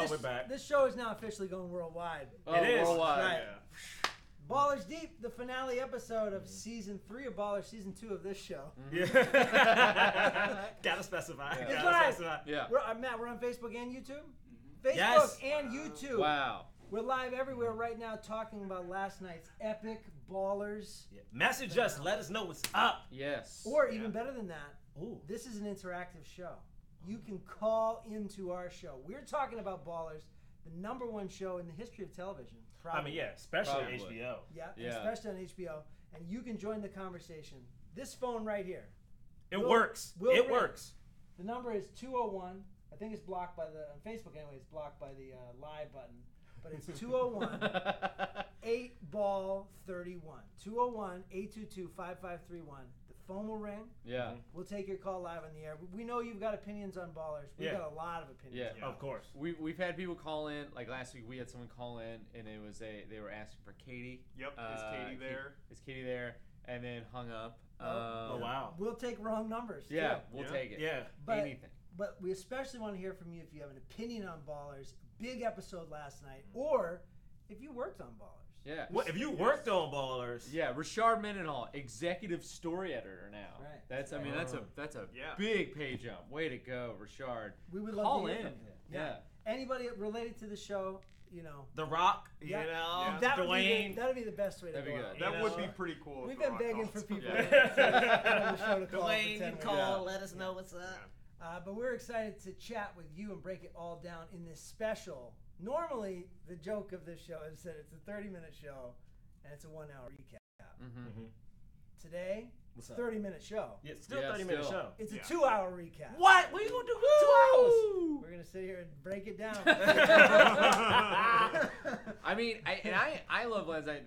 we're back. This show is now officially going worldwide. Oh, It is. worldwide. Right. Yeah. Ballers Deep, the finale episode of season 3 of Ballers, season 2 of this show. Yeah. Gotta specify. Yeah. It's Gotta live. specify. Yeah. Matt, we're on Facebook and YouTube? Facebook Yes. and YouTube. Wow. We're live everywhere right now talking about last night's epic Ballers. Yeah. Message us. Let us know what's up. Yes. Or even better than that, Ooh. this is an interactive show. You can call into our show. We're talking about Ballers, the #1 show in the history of television. Probably. I mean, yeah, especially Probably. HBO. Yeah, Yeah. especially on HBO. And you can join the conversation. This phone right here. It Will- works. Will It ring. works. The number is 201. I think it's blocked by the, on Facebook anyway, it's blocked by the live button. But it's 201 8-ball-31. 201-822-5531. The phone will ring. Yeah. We'll take your call live on the air. We know you've got opinions on Ballers. We've Yeah. got a lot of opinions. Yeah. Of course. We've had people call in. Like last week, we had someone call in, and it was they were asking for Katie. Yep. Is Katie there? Is Katie there? And then hung up. Oh, wow. We'll take wrong numbers. Yeah, too. we'll Yeah. take it. Yeah. But, Anything. But we especially want to hear from you if you have an opinion on Ballers. Big episode last night. Or if you worked on Ballers. Yeah. What, if you worked on Ballers? Yeah, Rashard Mendenhall, executive story editor now. Right. That's I mean that's a Yeah. big pay jump. Way to go, Rashard. We would love Call to hear in. from you. Yeah. Anybody related to the show, you know. The Rock, Yeah. you know, Yeah. That would Dwayne. be the best way to That'd go be out. good. That You would know? be pretty cool. if We've the been Rock begging calls. for people Yeah. on the show to call. Dwayne, you pretend we- call, Yeah. let us know what's up. But we're excited to chat with you and break it all down in this special. Normally, the joke of this show is that it's a 30-minute show and it's a 1-hour recap. Mm-hmm. Today, What's it's a up? 30-minute show. Yeah, still Yeah, 30-minute still. show. It's a Yeah. 2-hour recap. What? What are you going to do for 2 hours? We're going to sit here and break it down. I mean, I love last night.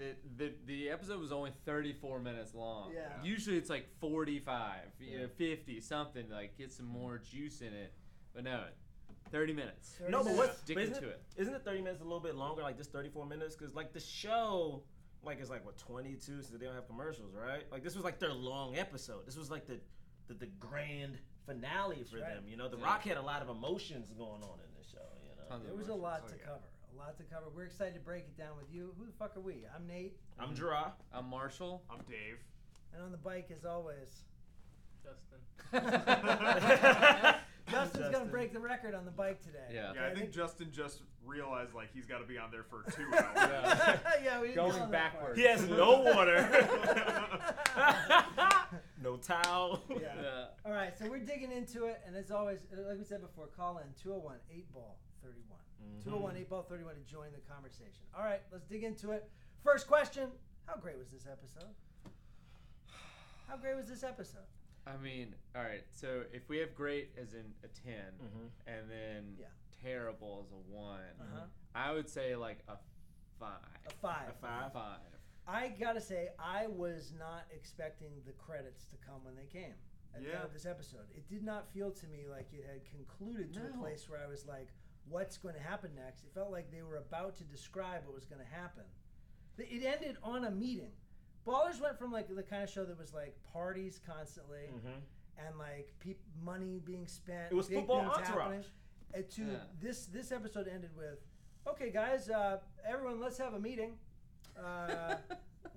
The episode was only 34 minutes long. Yeah. Usually it's like 45, 50, something like get some more juice in it. But no, 30 minutes. 30 No, but minutes. what's Sticking isn't to it? it. Isn't it 30 minutes a little bit longer, like just 34 minutes? Because like the show, like it's like what 22, so they don't have commercials, right? Like this was like their long episode. This was like the grand finale for That's right. them. You know, The Yeah. Rock had a lot of emotions going on in this show. You know, Tons There of was a emotions. lot Oh, to yeah. cover. A lot to cover. We're excited to break it down with you. Who the fuck are we? I'm Nate. I'm Jerah. I'm Marshall. I'm Dave. And on the bike, as always, Justin. Justin's going Justin. to break the record on the bike today. Yeah. Yeah, Okay, I think Justin just realized like he's got to be on there for 2 hours. Yeah. yeah, we didn't Going go on that backwards. He has no water, no towel. part. Yeah. Yeah. All right, so we're digging into it, and as always, like we said before, call in 201-8-ball-31. 201-8-ball-31 to join the conversation. All right, let's dig into it. First question: how great was this episode? How great was this episode? I mean, all right. So if we have great as in a 10, and then Yeah. terrible as a 1, Uh-huh. I would say like a 5. A 5. A 5. 5. I gotta say, I was not expecting the credits to come when they came at the end of this episode. It did not feel to me like it had concluded to a No. place where I was like, what's going to happen next? It felt like they were about to describe what was going to happen. It ended on a meeting. Ballers went from like the kind of show that was like parties constantly and like money being spent. It was big football things entourage. happening. And to Yeah. this episode ended with, okay guys, everyone, let's have a meeting.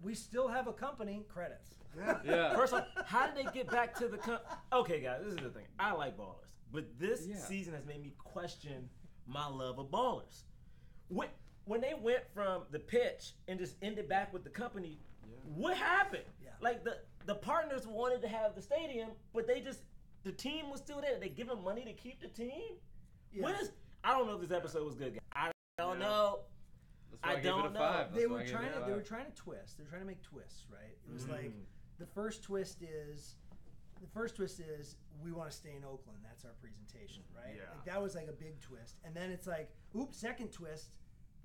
We still have a company. Credits. Yeah. First off, how did they get back to the Okay, guys, this is the thing. I like Ballers, but this season has made me question my love of Ballers. When they went from the pitch and just ended back with the company, what happened? Yeah. Like the partners wanted to have the stadium, but the team was still there. They give them money to keep the team. Yeah. I don't know if this episode was good. I don't know. That's why I I, give it don't a know. 5. They That's why were I give it trying a to. 5. They were trying to twist. They're trying to make twists, right? It was like the first twist is we want to stay in Oakland. That's our presentation, right? Yeah. Like that was like a big twist, and then it's like, oops, second twist.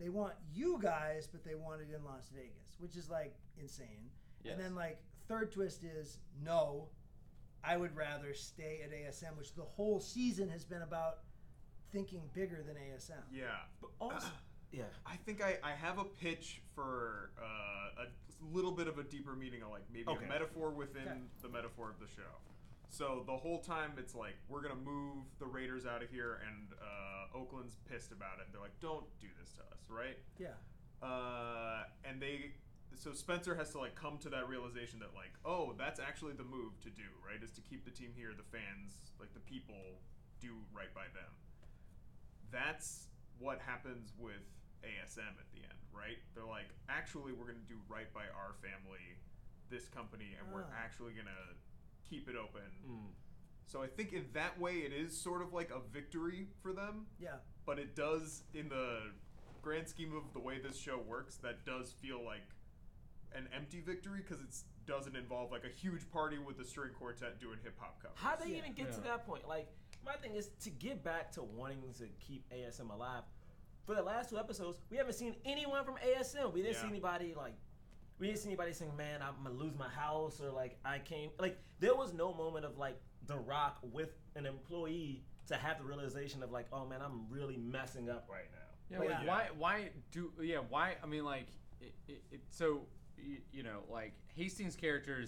They want you guys, but they want it in Las Vegas, which is like insane. Yes. And then like third twist is no, I would rather stay at ASM, which the whole season has been about thinking bigger than ASM. Yeah. But also, yeah. I think I have a pitch for a little bit of a deeper meaning, of like maybe Okay. a metaphor within Okay. the metaphor of the show. So the whole time it's like, we're going to move the Raiders out of here, and Oakland's pissed about it. They're like, don't do this to us, right? Yeah. So Spencer has to like come to that realization that like, oh, that's actually the move to do, right? Is to keep the team here, the fans, like the people do right by them. That's what happens with ASM at the end, right? They're like, actually, we're going to do right by our family, this company, and we're actually going to keep it open. So I think in that way it is sort of like a victory for them. Yeah. But it does, in the grand scheme of the way this show works, that does feel like an empty victory because it doesn't involve like a huge party with the string quartet doing hip hop covers. How they even get to that point? Like, my thing is to get back to wanting to keep ASM alive. For the last 2 episodes, we haven't seen anyone from ASM. We didn't see anybody saying, "Man, I'm gonna lose my house," or like, "I came." Like, there was no moment of like The Rock with an employee to have the realization of like, "Oh man, I'm really messing up right now." Yeah. Why? I mean, like, so you know, like Hastings' character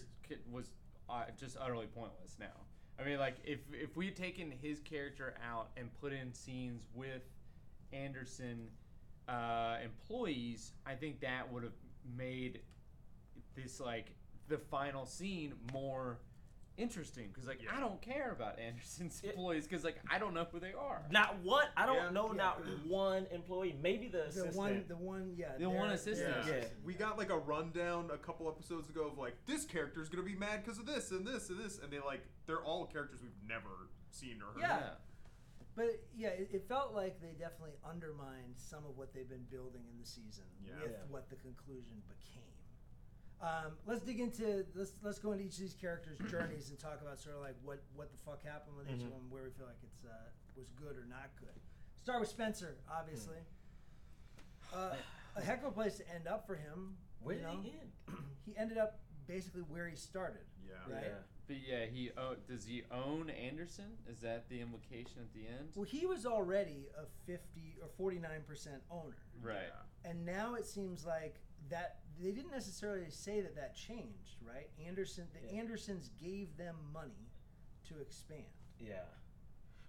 was just utterly pointless now. I mean, like, if we had taken his character out and put in scenes with Anderson employees, I think that would have made this, like, the final scene more interesting, because like I don't care about Anderson's employees because like I don't know who they are. Not one. I don't know. Not one employee. Maybe the assistant. The one assistant. Yeah. We got like a rundown a couple episodes ago of like, this character's gonna be mad because of this and this and this, and they're all characters we've never seen or heard. Yeah. But yeah, it felt like they definitely undermined some of what they've been building in the season with what the conclusion became. Let's dig into let's go into each of these characters' journeys and talk about sort of like what the fuck happened with each one, where we feel like it's was good or not good. Start with Spencer, obviously. A heck of a place to end up for him. Where did he end? He ended up basically where he started. Yeah. Right. Yeah. But does he own Anderson? Is that the implication at the end? Well, he was already a 50 or 49% owner. Right. Yeah. And now it seems like that they didn't necessarily say that changed, right? Andersons gave them money to expand. Yeah.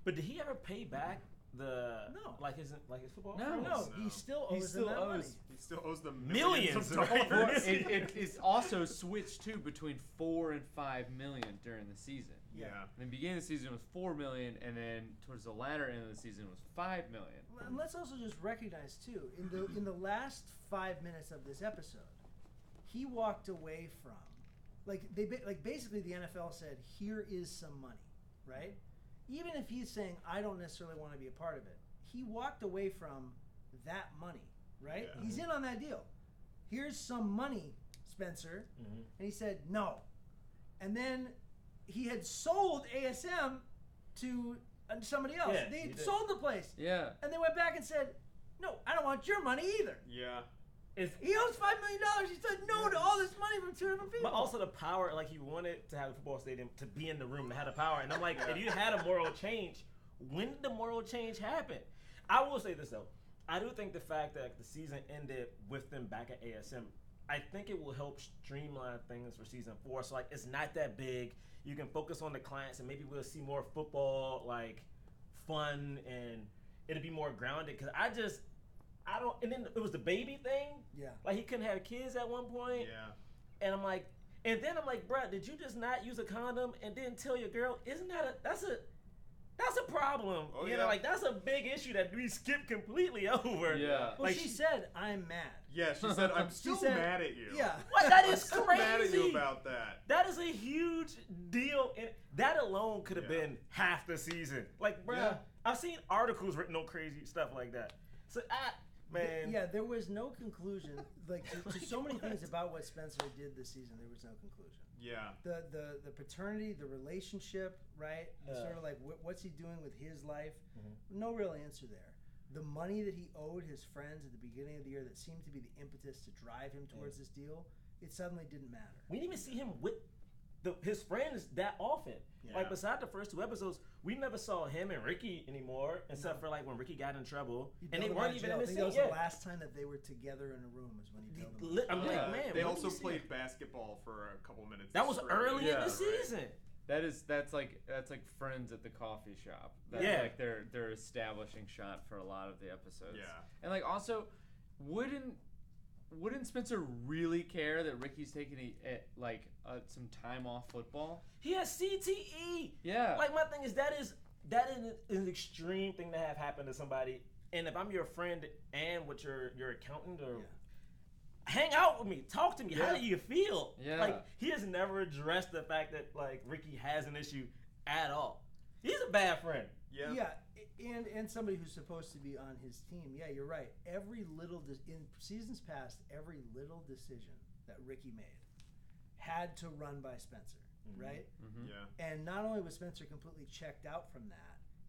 But did he ever pay back his football? No. He still owes them that money. He still owes them millions of dollars. It's also switched too between 4 and 5 million during the season. Yeah. In the beginning of the season it was 4 million, and then towards the latter end of the season it was 5 million. And let's also just recognize too, in the last 5 minutes of this episode, he walked away from, basically the NFL said, here is some money, right? Even if he's saying, I don't necessarily want to be a part of it, he walked away from that money, right? Yeah. He's in on that deal. Here's some money, Spencer. Mm-hmm. And he said, no. And then he had sold ASM to somebody else. Yeah, they sold the place. Yeah. And they went back and said, no, I don't want your money either. Yeah. He owes $5 million. He said no to all this money from 2 different people. But also the power, like he wanted to have a football stadium to be in the room to have the power. And I'm like, if you had a moral change, when did the moral change happen? I will say this though. I do think the fact that the season ended with them back at ASM, I think it will help streamline things for season 4. So like it's not that big. You can focus on the clients and maybe we'll see more football, like fun, and it'll be more grounded. Cause I don't, and then it was the baby thing. Yeah. Like he couldn't have kids at one point. Yeah. And I'm like, bruh, did you just not use a condom and then tell your girl? Isn't that's a problem? Oh, you know, like that's a big issue that we skipped completely over. Yeah. Well, like she said, I'm mad. Yeah, she said, I'm still mad at you. Yeah. What? That is still crazy. Mad at you about that. That is a huge deal. And that alone could have been half the season. Like, bruh, I've seen articles written on crazy stuff like that. So man. Yeah, there was no conclusion. Like to so many things about what Spencer did this season, there was no conclusion. Yeah. The paternity, the relationship, right? Sort of like what's he doing with his life? Mm-hmm. No real answer there. The money that he owed his friends at the beginning of the year that seemed to be the impetus to drive him towards this deal, it suddenly didn't matter. We didn't even see him with his friends that often. Yeah. Like besides the first 2 episodes, we never saw him and Ricky anymore, except for like when Ricky got in trouble, and they weren't even in the scene. That was the last time that they were together in a room was when he told them. I'm like, man. They also played basketball for a couple minutes. That was early in the season. That's like friends at the coffee shop. That's like their establishing shot for a lot of the episodes. Yeah. And like also, wouldn't Spencer really care that Ricky's taking some time off football? He has CTE. Yeah. Like my thing is that is an extreme thing to have happen to somebody. And if I'm your friend and with your accountant or hang out with me, talk to me. How do you feel? Yeah. Like he has never addressed the fact that like Ricky has an issue at all. He's a bad friend. Yeah. Yeah, and somebody who's supposed to be on his team. Yeah, you're right. Every little in seasons past, every little decision that Ricky made had to run by Spencer, right? Mm-hmm. Yeah. And not only was Spencer completely checked out from that,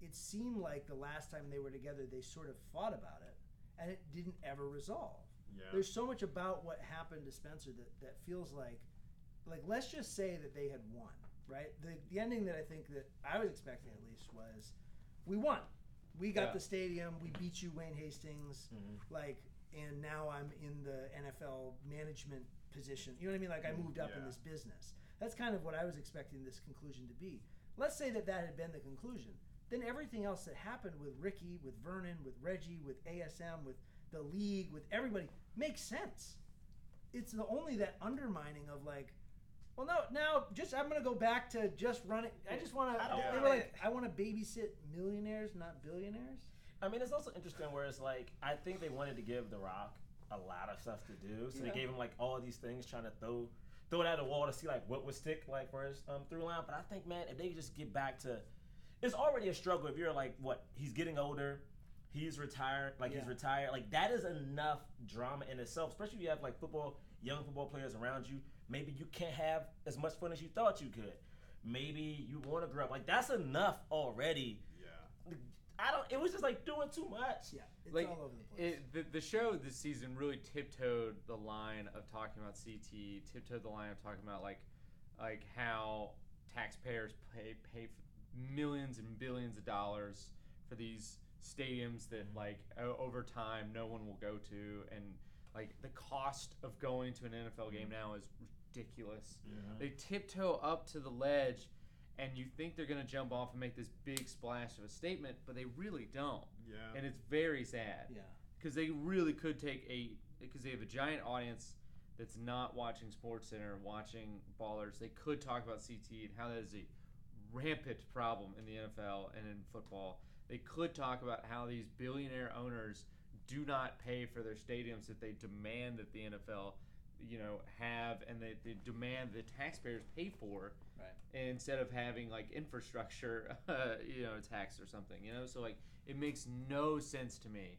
it seemed like the last time they were together, they sort of fought about it, and it didn't ever resolve. Yeah. There's so much about what happened to Spencer that feels like let's just say that they had won, right? The ending that I think that I was expecting at least was we won. We got the stadium. We beat you, Wayne Hastings. And now I'm in the NFL management position. You know what I mean? Like I moved up in this business. That's kind of what I was expecting this conclusion to be. Let's say that had been the conclusion. Then everything else that happened with Ricky, with Vernon, with Reggie, with ASM, with the league, with everybody makes sense. It's only that undermining of like, well, no, now just I'm gonna go back to just running. I just want to. They were like, I want to babysit millionaires, not billionaires. I mean, it's also interesting where it's like I think they wanted to give The Rock a lot of stuff to do, so they gave him like all of these things, trying to throw it at the wall to see like what would stick like for his through line. But I think, man, if they just get back to, it's already a struggle. If you're like, what, he's getting older. He's retired, he's retired. Like, that is enough drama in itself, especially if you have, like, young football players around you. Maybe you can't have as much fun as you thought you could. Maybe you want to grow up. Like, that's enough already. Yeah. It was just, like, doing too much. Yeah, it's all over the place. The show this season really tiptoed the line of talking about CT, tiptoed the line of talking about, like how taxpayers pay millions and billions of dollars for these stadiums that like over time no one will go to, and like the cost of going to an NFL game now is ridiculous. They tiptoe up to the ledge and you think they're going to jump off and make this big splash of a statement, but they really don't. And it's very sad because they really could because they have a giant audience that's not watching SportsCenter, watching Ballers. They could talk about CT and how that is a rampant problem in the NFL and in football. They could talk about how these billionaire owners do not pay for their stadiums that they demand that the NFL, have, and they demand the taxpayers pay for, instead of having like infrastructure, tax or something, So like it makes no sense to me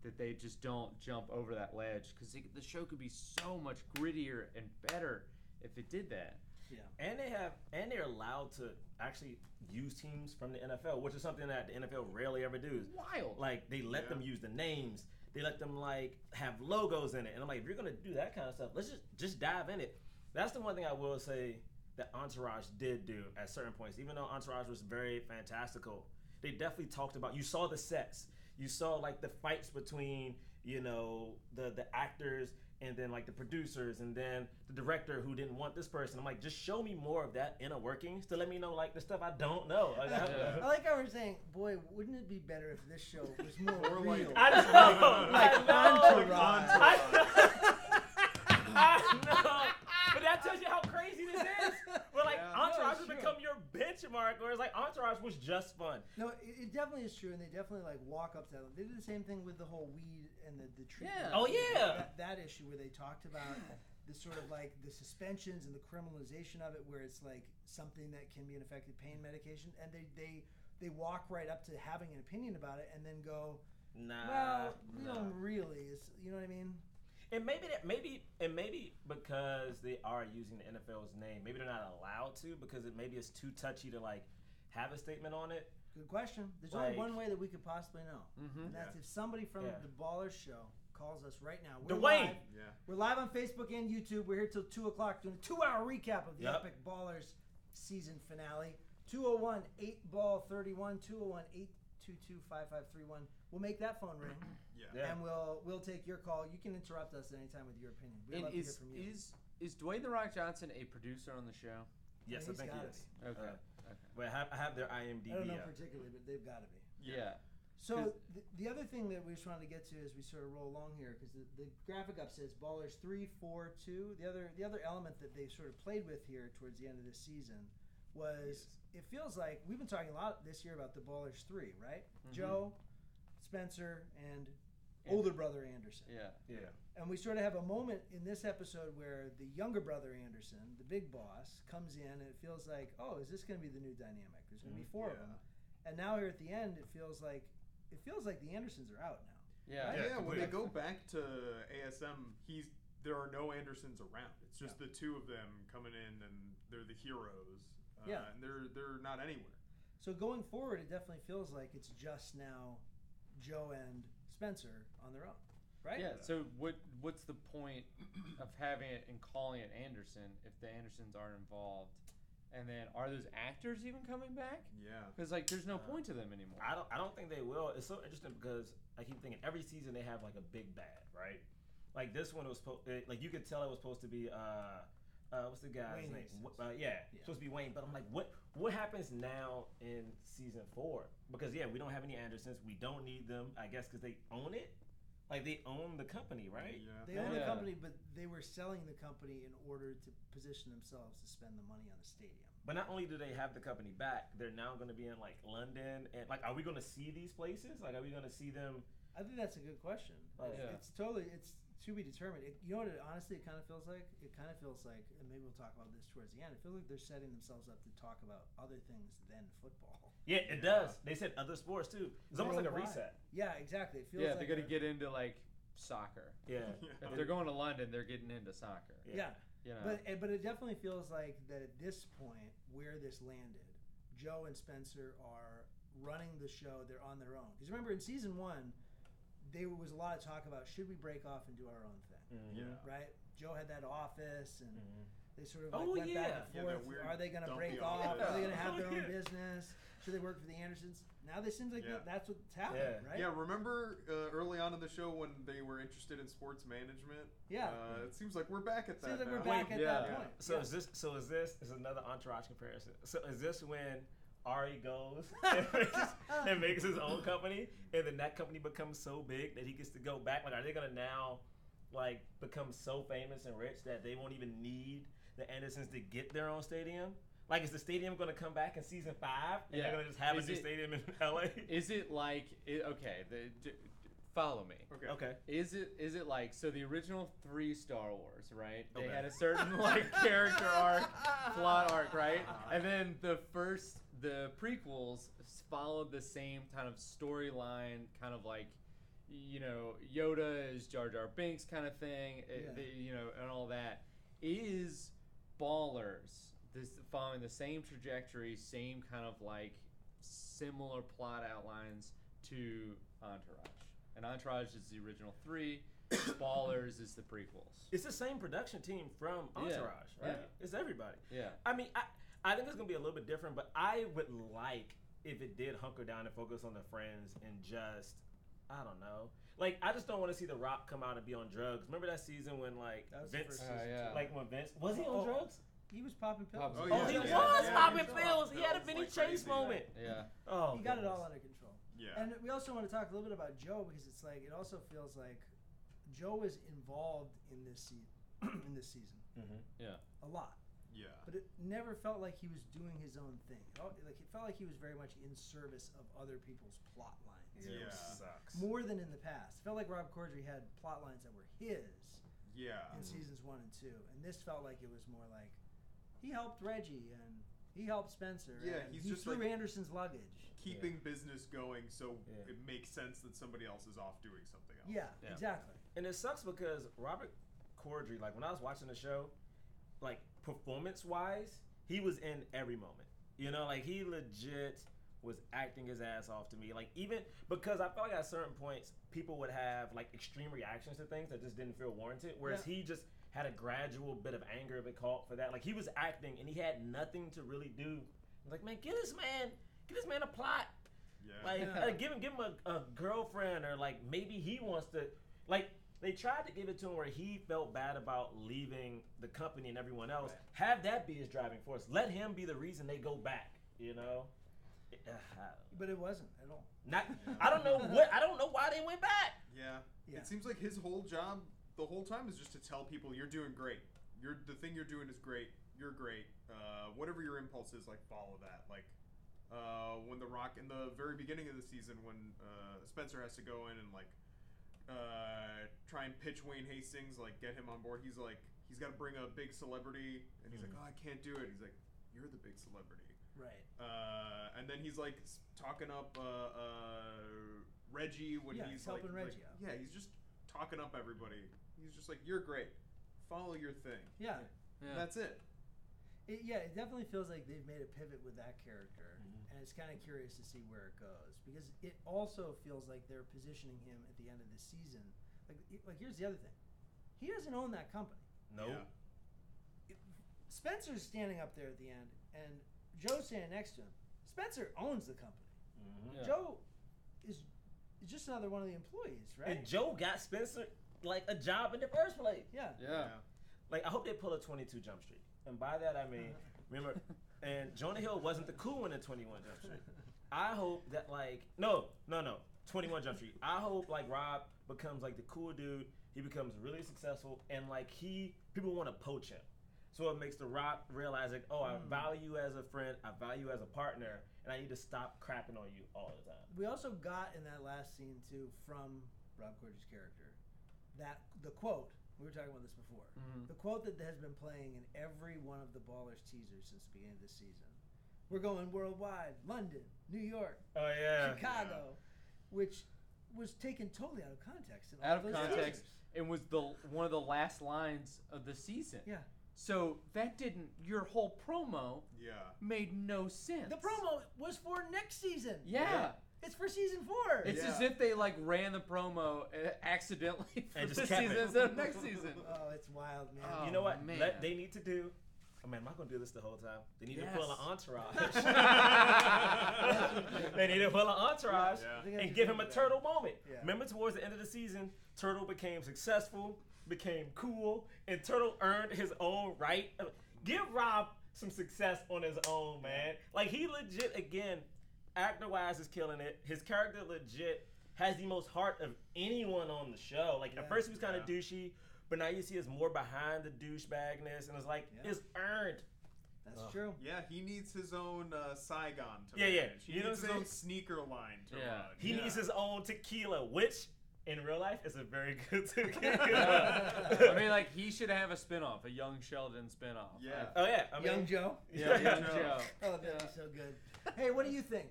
that they just don't jump over that ledge, because the show could be so much grittier and better if it did that. Yeah, and they're allowed to actually use teams from the NFL, which is something that the NFL rarely ever does. Wild. Like they let them use the names, they let them like have logos in it, and I'm like, if you're gonna do that kind of stuff, let's just dive in it. That's the one thing I will say that Entourage did do at certain points. Even though Entourage was very fantastical, they definitely talked about. You saw the sets, you saw like the fights between the actors. And then like the producers, and then the director who didn't want this person. I'm like, just show me more of that inner workings to let me know like the stuff I don't know. Like, I like how we're saying, boy, wouldn't it be better if this show was more real? I just know. I know. But that tells you how crazy this is. Where like Entourage has become your benchmark, whereas like Entourage was just fun. No, it definitely is true, and they definitely like walk up to them. They did the same thing with the whole weed and the treatment. Yeah. Oh yeah. That issue where they talked about the sort of like the suspensions and the criminalization of it, where it's like something that can be an effective pain medication, and they walk right up to having an opinion about it, and then go, well, we don't really. You know what I mean? And maybe because they are using the NFL's name, maybe they're not allowed to, because maybe it's too touchy to like have a statement on it. Good question. There's only one way that we could possibly know, and that's if somebody from the Ballers show calls us right now. We're live. We're live on Facebook and YouTube. We're here till 2 o'clock doing a 2-hour recap of the epic Ballers season finale. 201-8-ball-31, 201-822-5531. We'll make that phone ring. And we'll take your call. You can interrupt us anytime with your opinion. We'd love to hear from you. Is Dwayne "The Rock" Johnson a producer on the show? Yes, I He's think he gotta is. be. Okay. But I have their IMDb. I don't know up. particularly, but they've got to be. Yeah. So the other thing that we just wanted to get to as we sort of roll along here, because the graphic up says Ballers 3, 4, 2. The other element that they sort of played with here towards the end of this season was it feels like we've been talking a lot this year about the Ballers 3, right? Mm-hmm. Joe, Spencer, and older brother Anderson. Yeah. And we sort of have a moment in this episode where the younger brother Anderson, the big boss, comes in and it feels like, oh, is this going to be the new dynamic? There's going to be four of them. And now here at the end, it feels like the Andersons are out now. Yeah. Right? Yeah, when they go back to ASM, there are no Andersons around. It's just the two of them coming in, and they're the heroes. And they're not anywhere. So going forward, it definitely feels like it's just now Joe and Spencer on their own, right? Yeah. So what's the point of having it and calling it Anderson if the Andersons aren't involved? And then are those actors even coming back? Yeah. Because like there's no point to them anymore. I don't think they will. It's so interesting because I keep thinking every season they have like a big bad, right? Like this one was like you could tell it was supposed to be what's the guy's Wayne name? yeah. Supposed to be Wayne. But I'm like, what happens now in season 4? Because we don't have any Andersons. We don't need them, I guess, because they own it. Like they own the company, right? Yeah. They own the company, but they were selling the company in order to position themselves to spend the money on a stadium. But not only do they have the company back, they're now going to be in like London and like, are we going to see these places? Like, are we going to see them? I think that's a good question. It's to be determined. You know what? Honestly, it kind of feels like. It kind of feels like, and maybe we'll talk about this towards the end. It feels like they're setting themselves up to talk about other things than football. Yeah, it does. They said other sports too. It's almost like a reset. Yeah, exactly. It feels like they're gonna get into like soccer. Yeah. If they're going to London, they're getting into soccer. Yeah. You know? But it definitely feels like that at this point where this landed, Joe and Spencer are running the show. They're on their own. Because remember in season 1, there was a lot of talk about should we break off and do our own thing. Yeah. Right? Joe had that office and they sort of went back and forth. Are they going to break off? Are they going to have their own business? Should they work for the Andersons? Now it seems like that's what's happening, right? Yeah, remember early on in the show when they were interested in sports management? Yeah. It seems like we're back at that Seems like now. we're back at that point. So is this another Entourage comparison? So is this when Ari goes and makes his own company, and then that company becomes so big that he gets to go back? Like, are they gonna now like become so famous and rich that they won't even need the Andersons to get their own stadium? Like, is the stadium going to come back in season 5? And they're going to just have a new stadium in LA? Is it like follow me? Okay. Is it like so? The original 3 Star Wars, right? They had a certain like character arc, plot arc, right? And then the prequels followed the same kind of storyline, kind of like, you know, Yoda is Jar Jar Binks kind of thing, you know, and all that. Is Ballers following the same trajectory, same kind of like similar plot outlines to Entourage? And Entourage is the original 3. Ballers is the prequels. It's the same production team from Entourage, right? Yeah. It's everybody. Yeah. I mean, I think it's going to be a little bit different, but I would like if it did hunker down and focus on the friends and just, I don't know. Like, I just don't want to see The Rock come out and be on drugs. Remember that season when, like, Vince, like, when Vince, was he on drugs? He was popping pills. He was popping pills. He had a Vinny Chase moment. Yeah. Oh, he got it all under control. Yeah. And we also want to talk a little bit about Joe because it's like it also feels like Joe is involved in this season. Mm-hmm. Yeah. A lot. Yeah. But it never felt like he was doing his own thing. It felt like he was very much in service of other people's plot lines. Yeah. Sucks. More than in the past. It felt like Rob Corddry had plot lines that were his. Yeah. In seasons 1 and 2, and this felt like it was more like he helped Reggie and he helped Spencer. Yeah, and he's he just threw like Anderson's luggage. Keeping business going, so it makes sense that somebody else is off doing something else. Yeah, exactly. And it sucks because Robert Corddry, like when I was watching the show, like performance-wise, he was in every moment. You know, like he legit was acting his ass off to me. Like even because I felt like at certain points people would have like extreme reactions to things that just didn't feel warranted, whereas he just had a gradual bit of anger if it called for that. Like he was acting and he had nothing to really do. Like, man, get this man a plot. Yeah. Like give him a girlfriend, or like maybe he wants to, like They tried to give it to him where he felt bad about leaving the company and everyone else. Right. Have that be his driving force. Let him be the reason they go back. You know. But it wasn't at all. I don't know why they went back. Yeah. Yeah. It seems like his whole job the whole time is just to tell people you're doing great. The thing you're doing is great. You're great. Whatever your impulse is, like follow that. Like when The Rock in the very beginning of the season, when Spencer has to go in and like try and pitch Wayne Hastings, like get him on board. He's like he's got to bring a big celebrity, and he's like, oh, I can't do it. He's like, you're the big celebrity. Right. And then he's like talking up Reggie when he's helping Reggie out. Yeah, he's just talking up everybody. He's just like, you're great. Follow your thing. Yeah. That's it. It definitely feels like they've made a pivot with that character, and it's kind of curious to see where it goes, because it also feels like they're positioning him at the end of the season. Like here's the other thing, he doesn't own that company. No. Yeah. Spencer's standing up there at the end, and Joe's standing next to him. Spencer owns the company. Mm-hmm. Joe is just another one of the employees, right? And Joe got Spencer like a job in the first place. Yeah. Like I hope they pull a 22 Jump Street. And by that I mean, remember, and Jonah Hill wasn't the cool one in 21 Jump Street. I hope that no, 21 Jump Street. I hope like Rob becomes like the cool dude. He becomes really successful, and like people want to poach him. So it makes The Rock realize like, oh, I value you as a friend, I value you as a partner, and I need to stop crapping on you all the time. We also got in that last scene too from Rob Corddry's character that the quote. We were talking about this before. Mm-hmm. The quote that has been playing in every one of the Ballers teasers since the beginning of the season. We're going worldwide. London, New York, Chicago, which was taken totally out of context. Out of context. It was one of the last lines of the season. Yeah. So that your whole promo made no sense. The promo was for next season. Yeah. It's for season 4. It's as if they like ran the promo accidentally for and this season instead of next season. Oh, it's wild, man. You know what? Man. They need to do. Oh man, am I gonna do this the whole time? They need to pull an entourage. They need to pull an entourage and give him a Turtle moment. Yeah. Remember, towards the end of the season, Turtle became successful, became cool, and Turtle earned his own right. Give Rob some success on his own, man. Like he legit again. Actor-wise is killing it. His character legit has the most heart of anyone on the show. Like at first he was kind of douchey, but now you see it's more behind the douchebagness, and it's like it's earned. That's true. Yeah, he needs his own Saigon to manage. He needs his own sneaker line to run. He needs his own tequila, which in real life is a very good tequila. I mean, like he should have a spinoff, a Young Sheldon spinoff. Yeah. I mean, Young Joe. Yeah, Young Joe. Oh, that'd be so good. Hey, what do you think?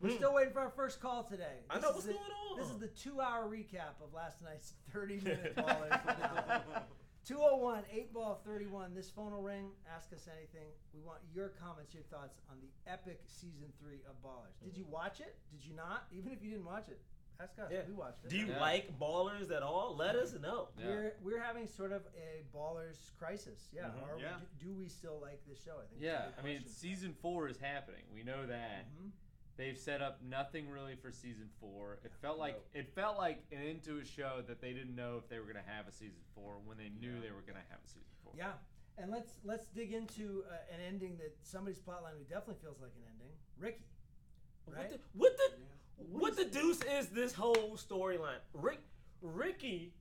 We're still waiting for our first call today. I know what's going on. This is the 2-hour recap of last night's 30-minute Ballers. 201 8-ball 31. This phone will ring. Ask us anything. We want your comments, your thoughts on the epic season 3 of Ballers. Did you watch it? Did you not? Even if you didn't watch it, ask us. Yeah. We watched it. Do you like Ballers at all? Let us know. Yeah. We're having sort of a Ballers crisis. Yeah. Mm-hmm. Do we still like this show? I think. Yeah. I mean, season 4 is happening. We know that. Mm-hmm. They've set up nothing really for season 4. It felt like an into a show that they didn't know if they were going to have a season 4 when they knew they were going to have a season 4. Yeah, and let's dig into an ending that somebody's plotline who definitely feels like an ending. Ricky, right? What the deuce is this whole storyline? Ricky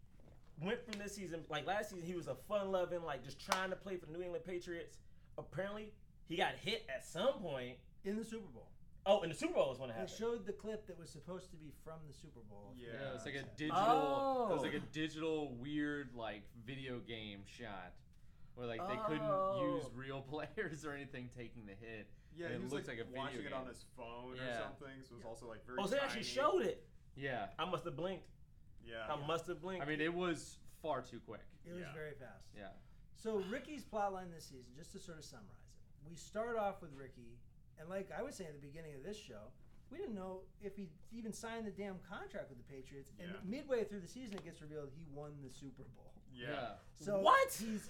went from this season, like last season, he was a fun-loving, like just trying to play for the New England Patriots. Apparently, he got hit at some point in the Super Bowl. Oh, and the Super Bowl was when it happened. They showed the clip that was supposed to be from the Super Bowl. Yeah, it was like a digital. It was like a digital weird like video game shot where like they couldn't use real players or anything taking the hit. Yeah, and he was looks like a video watching game. it on his phone or something. So it was also like very. Oh, so they actually showed it. Yeah, I must have blinked. Yeah, I must have blinked. I mean, it was far too quick. It was very fast. Yeah. So Ricky's plotline this season, just to sort of summarize it, we start off with Ricky. And like I was saying at the beginning of this show, we didn't know if he even signed the damn contract with the Patriots. And midway through the season, it gets revealed he won the Super Bowl. Yeah. So what? He's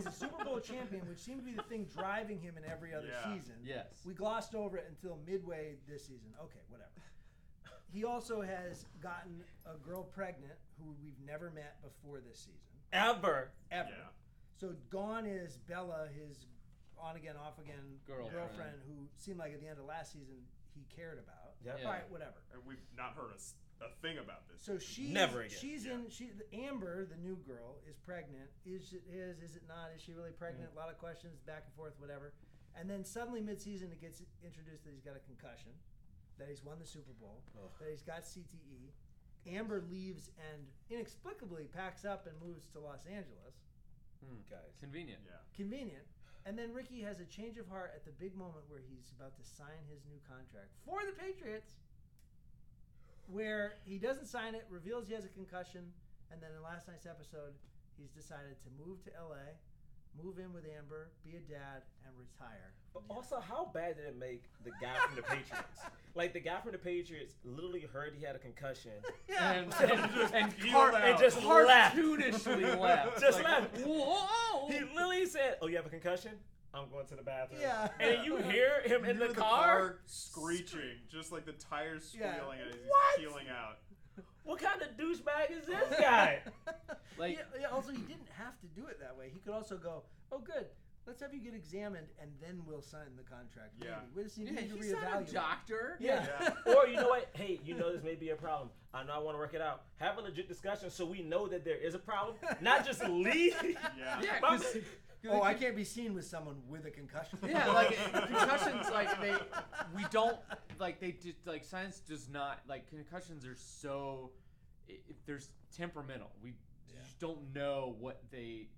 a Super Bowl champion, which seemed to be the thing driving him in every other season. Yes. We glossed over it until midway this season. Okay, whatever. he also has gotten a girl pregnant who we've never met before this season. Ever. Yeah. So gone is Bella, his on-again, off-again girlfriend who seemed like at the end of last season he cared about. Yep. All right, whatever. And we've not heard a thing about this. So she's Never again. Amber, the new girl, is pregnant. Is it not? Is she really pregnant? A lot of questions, back and forth, whatever. And then suddenly mid-season it gets introduced that he's got a concussion, that he's won the Super Bowl, that he's got CTE. Amber leaves and inexplicably packs up and moves to Los Angeles. Guys. Convenient. Yeah. Convenient. And then Ricky has a change of heart at the big moment where he's about to sign his new contract for the Patriots, where he doesn't sign it, reveals he has a concussion, and then in last night's episode, he's decided to move to LA, move in with Amber, be a dad, and retire. But also, how bad did it make the guy from the Patriots? Like, the guy from the Patriots literally heard he had a concussion. And just left. Cartoonishly left. Just like, left. Whoa! He literally said, "Oh, you have a concussion? I'm going to the bathroom." Yeah. And you hear him in You the hear car screeching, just like the tires squealing as he's What? peeling out. What kind of douchebag is this guy? Like, also, he didn't have to do it that way. He could also go, "Oh, good. Let's have you get examined, and then we'll sign the contract." Yeah. Maybe. he's not a doctor. Yeah. Or you know what? Hey, you know this may be a problem. I know I want to work it out. Have a legit discussion so we know that there is a problem. Not just leave. Yeah. Yeah, My- 'cause- Oh, I can't be seen with someone with a concussion. Yeah, like concussions, like we don't like they just like science does not like concussions are so there's temperamental. We just don't know what they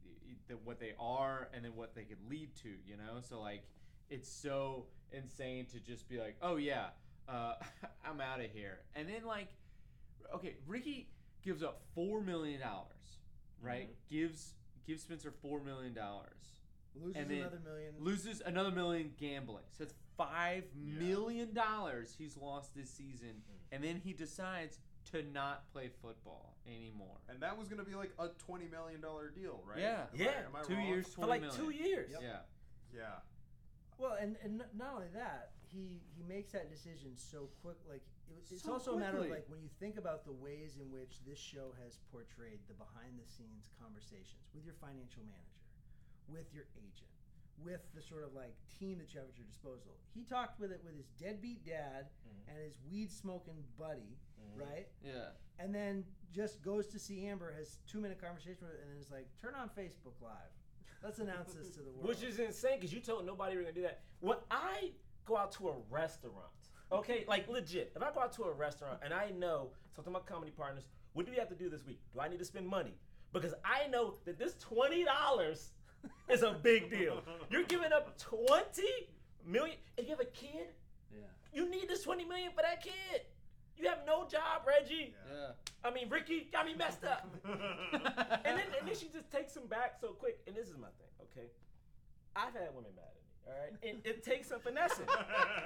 are and then what they could lead to, you know. So like it's so insane to just be like, oh yeah, I'm out of here, and then like, okay, Ricky gives up $4 million, right? Gives Spencer $4 million. Loses another $1 million gambling. So it's $5 million he's lost this season, and then he decides to not play football anymore. And that was going to be like a $20 million deal, right? Yeah. Am I 2 wrong? years, $20 For like million. 2 years. Yeah. Yeah. Well, and not only that, he makes that decision so quick. Like it's So also a matter of quickly. like when you think about the ways in which this show has portrayed the behind-the-scenes conversations with your financial manager, with your agent, with the sort of like team that you have at your disposal. He talked with his deadbeat dad and his weed-smoking buddy, right? Yeah. And then just goes to see Amber, has 2-minute conversation with her, and then is like, turn on Facebook Live. Let's announce this to the world. Which is insane because you told nobody we're going to do that. When I go out to a restaurant, okay, like legit, if I go out to a restaurant and I know, talk to my comedy partners, what do we have to do this week? Do I need to spend money? Because I know that this $20 is a big deal. You're giving up $20 million. If you have a kid, you need this $20 million for that kid. You have no job, Reggie. Yeah. I mean, Ricky got me messed up. and then she just takes him back so quick. And this is my thing, okay? I've had women mad at me, all right? And it takes some finessing.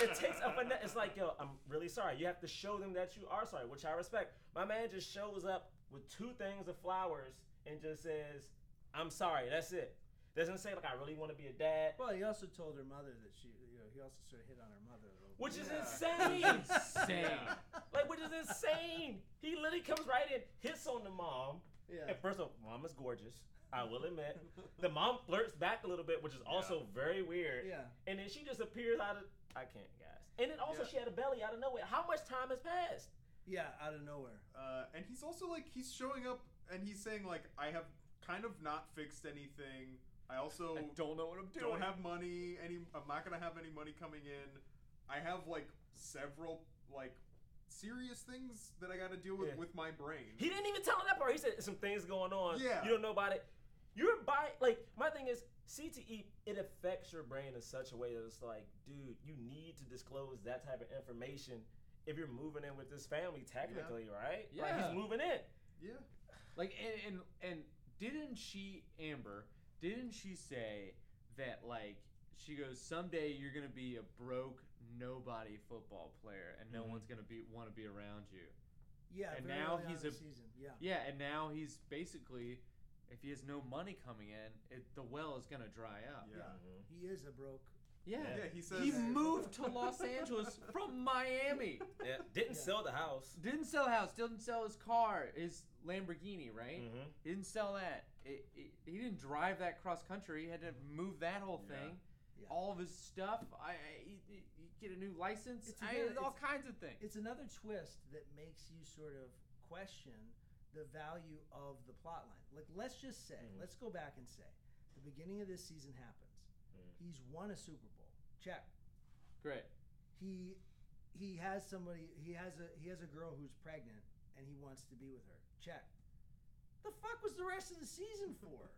It takes a finesse. It's like, yo, I'm really sorry. You have to show them that you are sorry, which I respect. My man just shows up with 2 things of flowers and just says, I'm sorry, that's it. Doesn't say, like, I really want to be a dad. Well, he also told her mother that he also sort of hit on her mother a little bit. Which is insane. Insane. Like, which is insane. He literally comes right in, hits on the mom. Yeah. And first of all, mom is gorgeous. I will admit. The mom flirts back a little bit, which is also very weird. Yeah. And then she just appears out of, I can't, guys. And then also she had a belly out of nowhere. How much time has passed? Yeah, out of nowhere. And he's also like, he's showing up and he's saying like, I have kind of not fixed anything. I also don't know what I'm doing. Don't have money. I'm not gonna have any money coming in. I have like several like serious things that I got to deal with my brain. He didn't even tell her that part. He said some things going on. Yeah. You don't know about it. Like, my thing is, CTE, it affects your brain in such a way that it's like, dude, you need to disclose that type of information if you're moving in with this family, technically, right? Yeah. Like, he's moving in. Yeah. Like, and didn't she say that, like, she goes, someday you're going to be a broke nobody football player and no one's going to want to be around you. Yeah, and very now early he's on in the season. and now he's basically, if he has no money coming in, the well is going to dry up. Yeah. He is a broke Yeah. he says he moved to Los Angeles from Miami. Yeah. Didn't sell the house. Didn't sell a house. Didn't sell his car. His Lamborghini, right? Mm-hmm. He didn't sell that. He didn't drive that cross country. He had to move that whole thing. Yeah. All of his stuff. He get a new license. All kinds of things. It's another twist that makes you sort of question the value of the plot line. Like, let's just say, let's go back and say, the beginning of this season happens. He's won a Super Bowl. Check. Great. He has somebody. He has a girl who's pregnant, and he wants to be with her. Check. The fuck was the rest of the season for?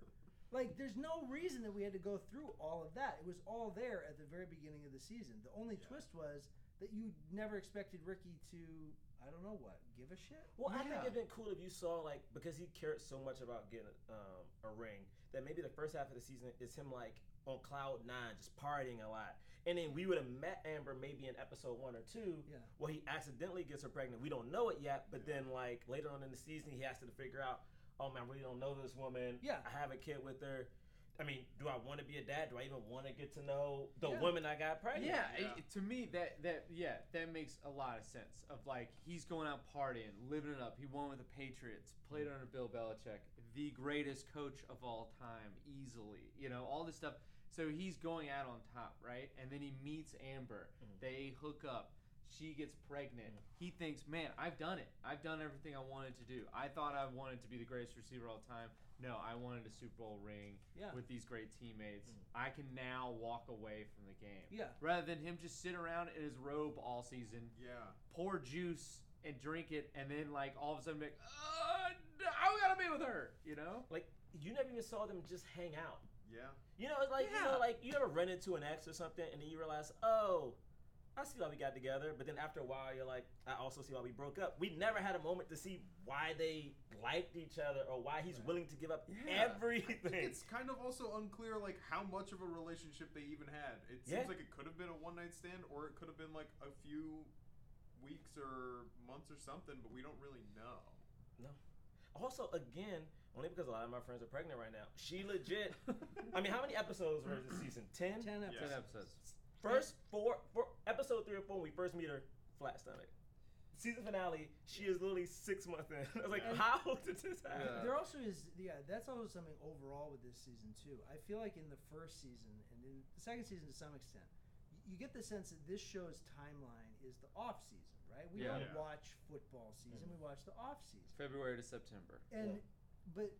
Like, there's no reason that we had to go through all of that. It was all there at the very beginning of the season. The only twist was that you never expected Ricky to, I don't know what, give a shit? Well, I think it'd been cool if you saw, like, because he cared so much about getting a ring, that maybe the first half of the season is him, like, on cloud 9, just partying a lot. And then we would have met Amber maybe in episode 1 or 2 where he accidentally gets her pregnant. We don't know it yet, but then, like, later on in the season, he has to figure out, oh, man, I really don't know this woman. Yeah. I have a kid with her. I mean, do I want to be a dad? Do I even want to get to know the woman I got pregnant? Yeah, to me that makes a lot of sense. Of like, he's going out partying, living it up. He won with the Patriots, played under Bill Belichick, the greatest coach of all time, easily. You know, all this stuff. So he's going out on top, right? And then he meets Amber. They hook up. She gets pregnant. He thinks, man, I've done it. I've done everything I wanted to do. I thought I wanted to be the greatest receiver all time. No, I wanted a Super Bowl ring with these great teammates. I can now walk away from the game. Yeah. Rather than him just sit around in his robe all season, pour juice and drink it, and then, like, all of a sudden be like, I gotta be with her, you know? Like, you never even saw them just hang out. Yeah. You know, it's like, you know, like, you ever run into an ex or something, and then you realize, oh, I see why we got together, but then after a while, you're like, I also see why we broke up. We never had a moment to see why they liked each other or why he's willing to give up everything. I think it's kind of also unclear, like, how much of a relationship they even had. It seems like it could have been a one-night stand, or it could have been, like, a few weeks or months or something, but we don't really know. No. Also, again, only because a lot of my friends are pregnant right now, she legit, I mean, how many episodes were this season? 10? 10 episodes. 10 episodes. First four episode 3 or 4, when we first meet her, flat stomach. Season finale, she is literally 6 months in. I was like, how did this happen? There also is, that's also something overall with this season too. I feel like in the first season and in the second season to some extent, you get the sense that this show's timeline is the off season, right? We don't watch football season; we watch the off season, February to September. And but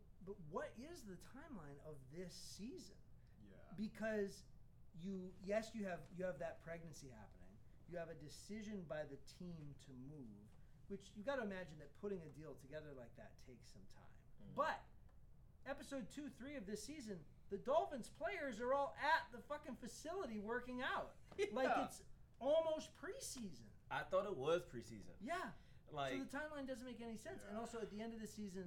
what is the timeline of this season? Yeah. Because you have that pregnancy happening. You have a decision by the team to move, which you got to imagine that putting a deal together like that takes some time. But episode 2, 3 of this season, the Dolphins players are all at the fucking facility working out. Like it's almost preseason. I thought it was preseason. Yeah. Like, so the timeline doesn't make any sense. And also at the end of the season,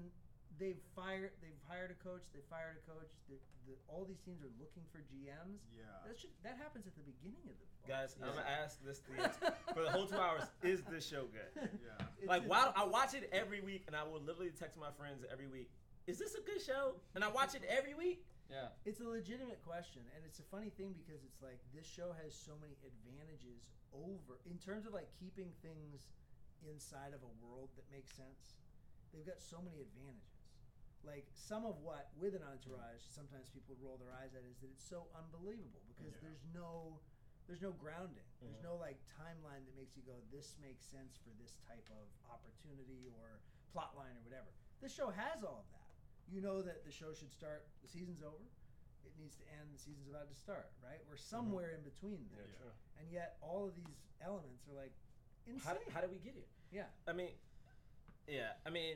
they've hired a coach. They fired a coach. All these teams are looking for GMs. Yeah. That happens at the beginning of the guys, I'm gonna ask this for the whole 2 hours. Is this show good? Yeah. Like, why I watch it every week, and I will literally text my friends every week. Is this a good show? And I watch it every week. Yeah. It's a legitimate question, and it's a funny thing because it's like this show has so many advantages over in terms of like keeping things inside of a world that makes sense. They've got so many advantages. Like some of what with an entourage, sometimes people roll their eyes at is that it's so unbelievable because there's no grounding. There's no like timeline that makes you go, this makes sense for this type of opportunity or plot line or whatever. This show has all of that. You know that the show should start, the season's over, it needs to end, the season's about to start, right? We're somewhere in between there. Yeah, true. And yet all of these elements are like insane. How did we get here? Yeah. I mean,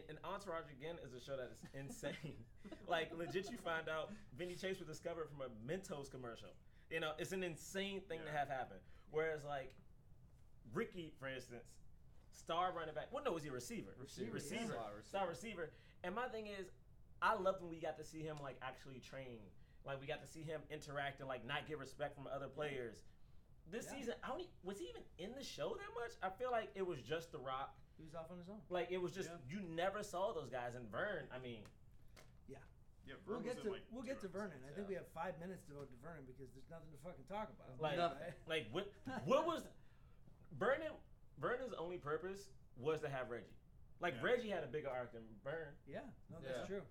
and Entourage again is a show that is insane. Like legit, you find out Vinny Chase was discovered from a Mentos commercial. You know, it's an insane thing to have happen. Whereas like Ricky, for instance, star running back. Well, no, was he a receiver? Receiver. Star receiver. And my thing is, I loved when we got to see him like actually train. Like we got to see him interact and like not get respect from other players. This season, was he even in the show that much? I feel like it was just The Rock. He was off on his own. Like it was just you never saw those guys. And Vern, I mean, Yeah, We'll Vern get was to in, like, we'll 2 get to Vernon. episodes. I think we have 5 minutes to devote to Vernon because there's nothing to fucking talk about. Like, right? what was Vernon's only purpose was to have Reggie. Like, Yeah. Reggie had a bigger arc than Vern. Yeah, no, that's true.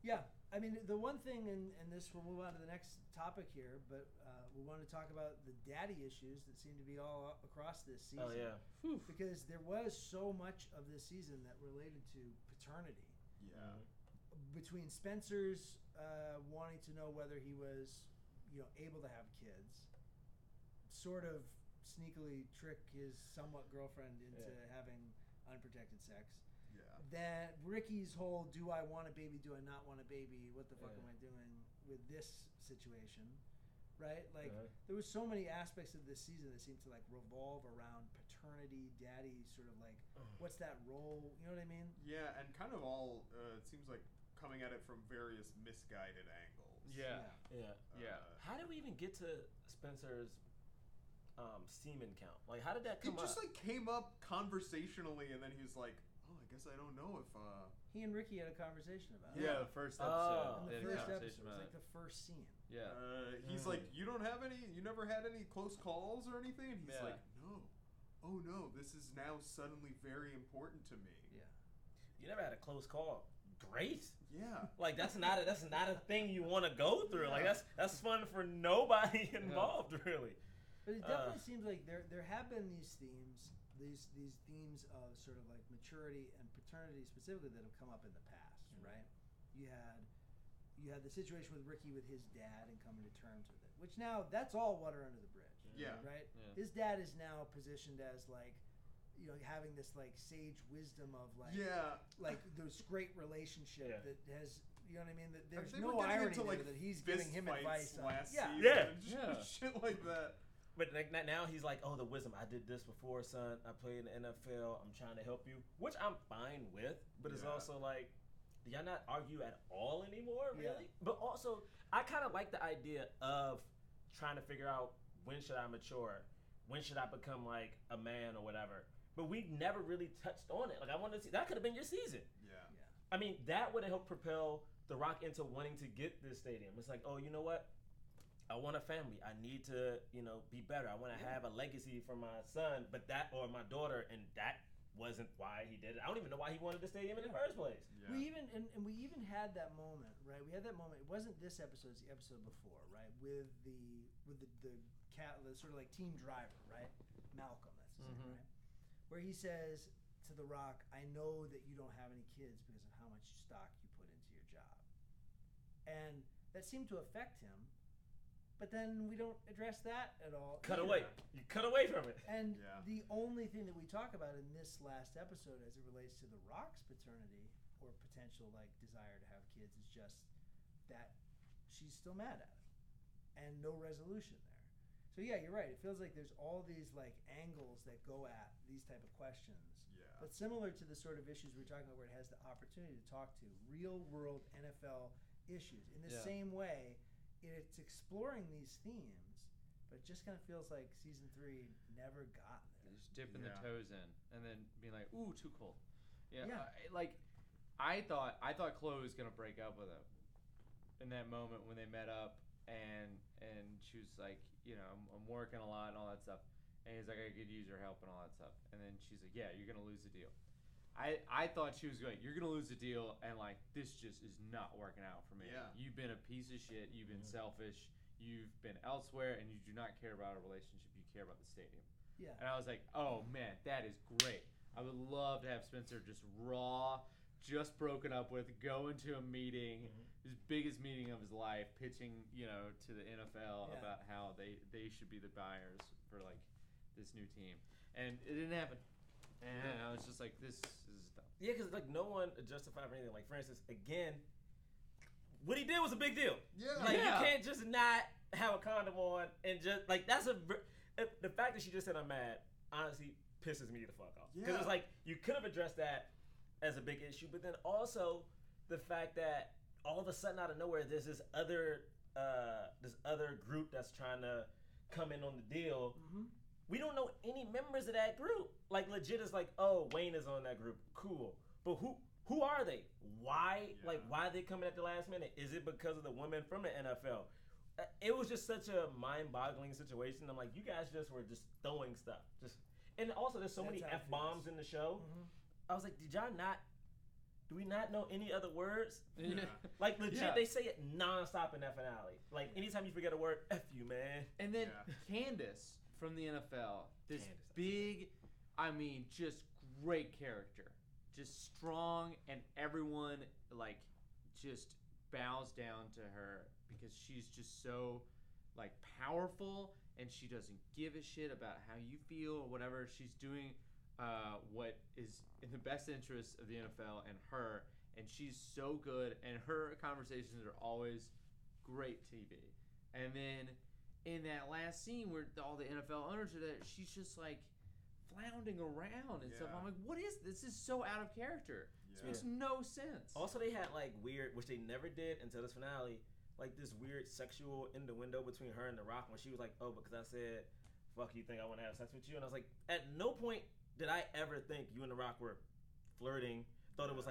Yeah, I mean, the one thing, and this, we'll move on to the next topic here, but we want to talk about the daddy issues that seem to be all across this season. Oh, yeah. Because there was so much of this season that related to paternity. Yeah. Between Spencer's wanting to know whether he was, able to have kids, sort of sneakily trick his somewhat girlfriend into having unprotected sex. Yeah. Then Ricky's whole "do I want a baby? Do I not want a baby? What the fuck am I doing with this situation?" Right? Like there was so many aspects of this season that seemed to like revolve around paternity, daddy, sort of like what's that role? You know what I mean? Yeah, and kind of all it seems like coming at it from various misguided angles. Yeah. How did we even get to Spencer's semen count? Like, how did that come It just up? like came up conversationally, and then he was like, "Oh, I guess I don't know if." He and Ricky had a conversation about it. Yeah, the first episode. In They the had a first conversation episode, it was about like the first scene. Yeah. He's like, "You don't have any. You never had any close calls or anything." And he's like, "No. Oh no, this is now suddenly very important to me." Yeah. You never had a close call. Great. Yeah. Like that's not a thing you want to go through. Like that's fun for nobody involved, really. But it definitely seems like there have been these themes, these themes of sort of like maturity and paternity specifically that have come up in the past, right? You had the situation with Ricky with his dad and coming to terms with it, which now that's all water under the bridge. Yeah. Right? Yeah. His dad is now positioned as like, having this like sage wisdom of like like this great relationship that has, you know what I mean? That there's no irony into, like, there that he's giving him advice on. last Yeah. season and shit like that. But like now he's like, oh, the wisdom. I did this before, son. I played in the NFL. I'm trying to help you, which I'm fine with. But it's also like, do y'all not argue at all anymore, really? Yeah. But also, I kind of like the idea of trying to figure out when should I mature, when should I become like a man or whatever. But we never really touched on it. Like I wanted to see that could have been your season. Yeah. I mean, that would have helped propel The Rock into wanting to get this stadium. It's like, oh, you know what? I want a family. I need to, be better. I want to have a legacy for my son, or my daughter, and that wasn't why he did it. I don't even know why he wanted the stadium in the first place. Yeah. We even had that moment, right? We had that moment. It wasn't this episode; it's the episode before, right? With the sort of like team driver, right? Malcolm, that's his name, right? Where he says to The Rock, "I know that you don't have any kids because of how much stock you put into your job," and that seemed to affect him. But then we don't address that at all. Cut away. You cut away from it. And the only thing that we talk about in this last episode as it relates to The Rock's paternity or potential like desire to have kids is just that she's still mad at him and no resolution there. So yeah, you're right. It feels like there's all these like angles that go at these type of questions. Yeah. But similar to the sort of issues we're talking about where it has the opportunity to talk to real world NFL issues. In the same way, it's exploring these themes, but it just kind of feels like season 3 never got there. Just dipping the toes in and then being like, ooh, too cold. Yeah. I thought Chloe was gonna break up with him in that moment when they met up, and she was like, I'm working a lot and all that stuff, and he's like, I could use your help and all that stuff, and then she's like, yeah, you're gonna lose the deal. I thought she was going, you're going to lose the deal, and, like, this just is not working out for me. Yeah. You've been a piece of shit. You've been selfish. You've been elsewhere, and you do not care about a relationship. You care about the stadium. Yeah. And I was like, oh, man, that is great. I would love to have Spencer just raw, just broken up with, go into a meeting, his biggest meeting of his life, pitching, to the NFL about how they should be the buyers for, like, this new team. And it didn't happen. And I was just like, this is dumb. Yeah, because like no one justified for anything. Like for instance, again, what he did was a big deal. Yeah. Like you can't just not have a condom on and just like that's the fact that she just said I'm mad honestly pisses me the fuck off. Because it's like you could have addressed that as a big issue, but then also the fact that all of a sudden out of nowhere there's this other group that's trying to come in on the deal. We don't know any members of that group. Like legit is like, oh, Wayne is on that group. Cool. But who are they? Why why why are they coming at the last minute? Is it because of the women from the NFL? It was just such a mind-boggling situation. I'm like, you guys just were just throwing stuff. And also there's so many F-bombs in the show. Mm-hmm. I was like, do we not know any other words? Yeah. Like legit, they say it nonstop in that finale. Like anytime you forget a word, F you, man. And then Candace from the NFL, big, just great character. Just strong, and everyone just bows down to her because she's just so powerful, and she doesn't give a shit about how you feel or whatever. She's doing what is in the best interest of the NFL and her, and she's so good, and her conversations are always great TV. And then in that last scene where all the NFL owners are there, she's just floundering around and stuff. I'm like, what is this? This is so out of character. This makes no sense. Also, they had weird, which they never did until this finale, this weird sexual innuendo between her and The Rock when she was like, oh, because I said, fuck you, think I want to have sex with you? And I was like, at no point did I ever think you and The Rock were flirting. Thought it was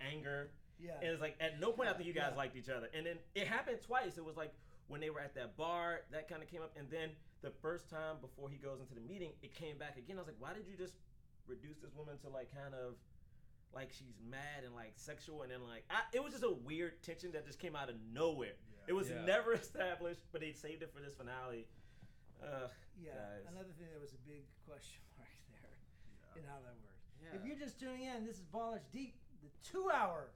anger. Yeah. And it's at no point I think you guys liked each other. And then it happened twice. It was when they were at that bar, that kind of came up. And then the first time before he goes into the meeting, it came back again. I was like, why did you just reduce this woman to kind of she's mad and sexual? And then it was just a weird tension that just came out of nowhere. Yeah. It was never established, but they saved it for this finale. Guys. Another thing that was a big question mark there in how that worked. Yeah. If you're just tuning in, this is Ballers Deep, the 2 hour.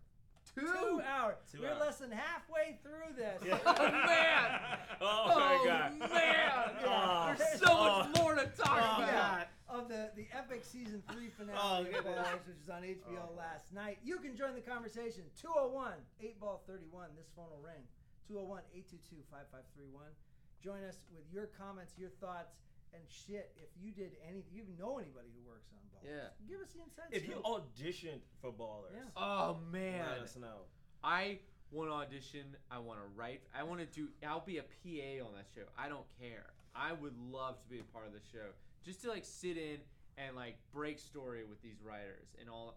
2 hour. We're less than halfway through this. Yeah. Oh, man. Oh, my God. Man. Oh, there's so much more to talk about. Of the epic season 3 finale of Ballers, which was on HBO last night. You can join the conversation. 201-8-ball-31. This phone will ring. 201-822-5531. Join us with your comments, your thoughts, and shit. If you did anything, you know anybody who works on Ballers, give us the inside If you auditioned for Ballers, oh man, let us know. I want to audition. I want to write. I'll be a PA on that show. I don't care. I would love to be a part of the show, just to sit in and break story with these writers and all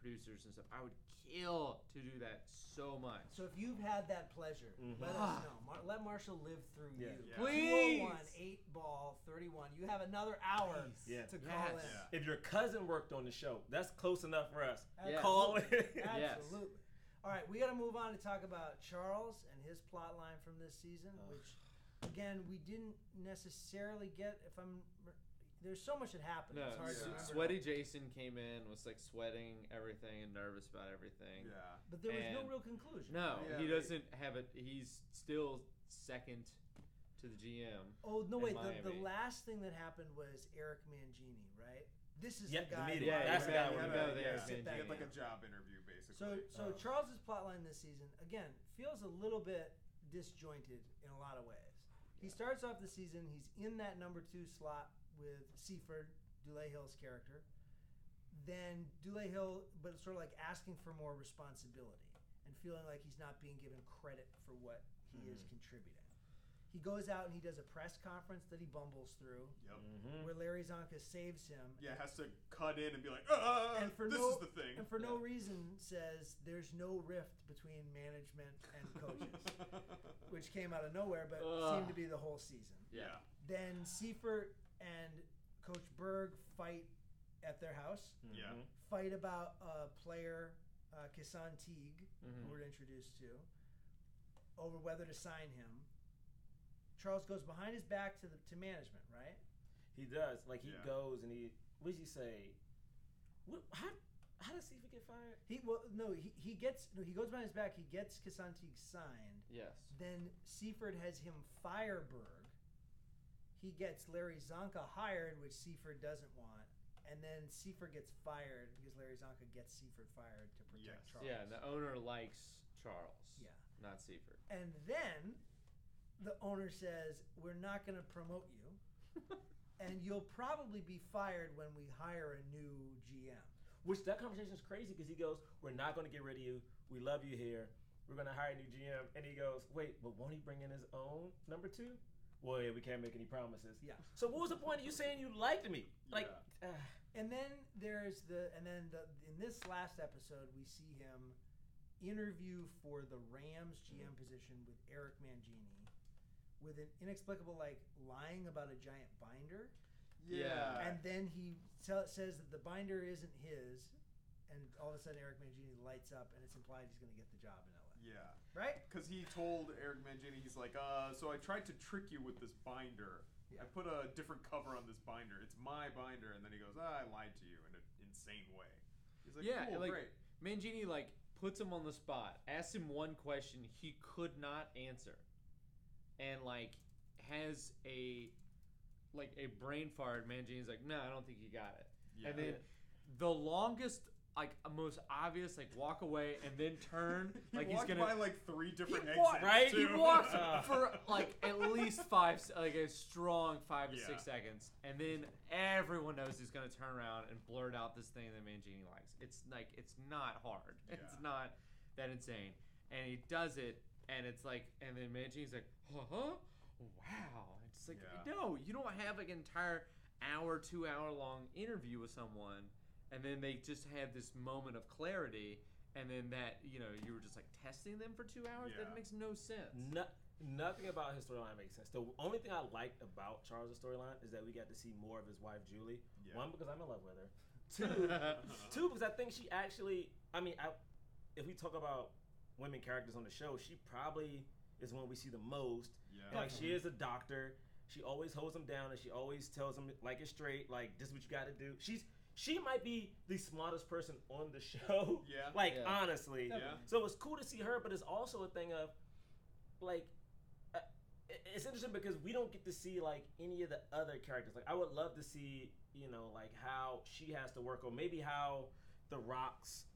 producers and stuff. I would kill to do that so much. So if you've had that pleasure, let us know. Let Marshall live through you. Yeah. Please. 201-8-ball-31. You have another hour to call in. Yeah. If your cousin worked on the show, that's close enough for us. Call in. Absolutely. All right, we got to move on to talk about Charles and his plot line from this season, which, again, we didn't necessarily get. There's so much that happened. No, it's hard to remember. Sweaty Jason came in, was sweating everything and nervous about everything. Yeah. But there was no real conclusion. No, he doesn't have it. He's still second to the GM. Oh, no, wait. The last thing that happened was Eric Mangini, right? This is the guy. The meeting. That's the guy we're going to He had a job interview, basically. So Charles's plotline this season, again, feels a little bit disjointed in a lot of ways. He starts off the season, he's in that number 2 slot with Seaford, Dooley-Hill's character. Then Dooley-Hill, but sort of asking for more responsibility and feeling like he's not being given credit for what he is contributing. He goes out and he does a press conference that he bumbles through, where Larry Zonka saves him. Yeah, has to cut in and be like, this is the thing. And for no reason says there's no rift between management and coaches, which came out of nowhere, but seemed to be the whole season. Yeah. Then Seifert and Coach Berg fight at their house. Fight about a player, Kisan Teague, who we're introduced to, over whether to sign him. Charles goes behind his back to management, right? He does. He goes and what does he say? How does Seifert get fired? He goes behind his back. He gets Kisan Teague signed. Yes. Then Seifert has him fire Berg. He gets Larry Zonka hired, which Seifert doesn't want. And then Seifert gets fired because Larry Zonka gets Seifert fired to protect Charles. Yeah, and the owner likes Charles. Yeah. Not Seifert. And then the owner says, we're not going to promote you, and you'll probably be fired when we hire a new GM. Which that conversation is crazy because he goes, we're not going to get rid of you. We love you here. We're going to hire a new GM. And he goes, wait, but won't he bring in his own number 2? Well, yeah, we can't make any promises. Yeah. So what was the point of you saying you liked me? And then in this last episode, we see him interview for the Rams GM position with Eric Mangini with an inexplicable lying about a giant binder. Yeah. And then he says that the binder isn't his, and all of a sudden Eric Mangini lights up, and it's implied he's going to get the job in LA. Yeah. Right? Because he told Eric Mangini, he's like, so I tried to trick you with this binder. Yeah. I put a different cover on this binder. It's my binder. And then he goes, I lied to you in an insane way. He's like, Yeah, cool, like great. Mangini puts him on the spot, asks him one question he could not answer, and has a brain fart. Mangini's like, no, I don't think you got it. Yeah. And then the longest, most obvious, walk away and then turn, He he's gonna. by 3 different exits. Right? He too. walks for at least a strong 5 to 6 seconds, and then everyone knows he's gonna turn around and blurt out this thing that Mangini likes. It's it's not hard. Yeah. It's not that insane, and he does it, and it's and then Mangini's like, huh? Wow. It's no, you don't have an entire hour, 2 hour long interview with someone, and then they just have this moment of clarity. And then that, you were just testing them for 2 hours? Yeah. That makes no sense. Nothing about his storyline makes sense. The only thing I liked about Charles' storyline is that we got to see more of his wife, Julie. Yeah. One, because I'm in love with her. Two, because I think she actually, if we talk about women characters on the show, she probably is one we see the most. Yeah. And, she is a doctor. She always holds him down, and she always tells him, it's straight, this is what you got to do. She might be the smartest person on the show. Yeah. Honestly. Yeah. So it's cool to see her, but it's also a thing of, it's interesting because we don't get to see, any of the other characters. I would love to see, how she has to work, or maybe how The Rock's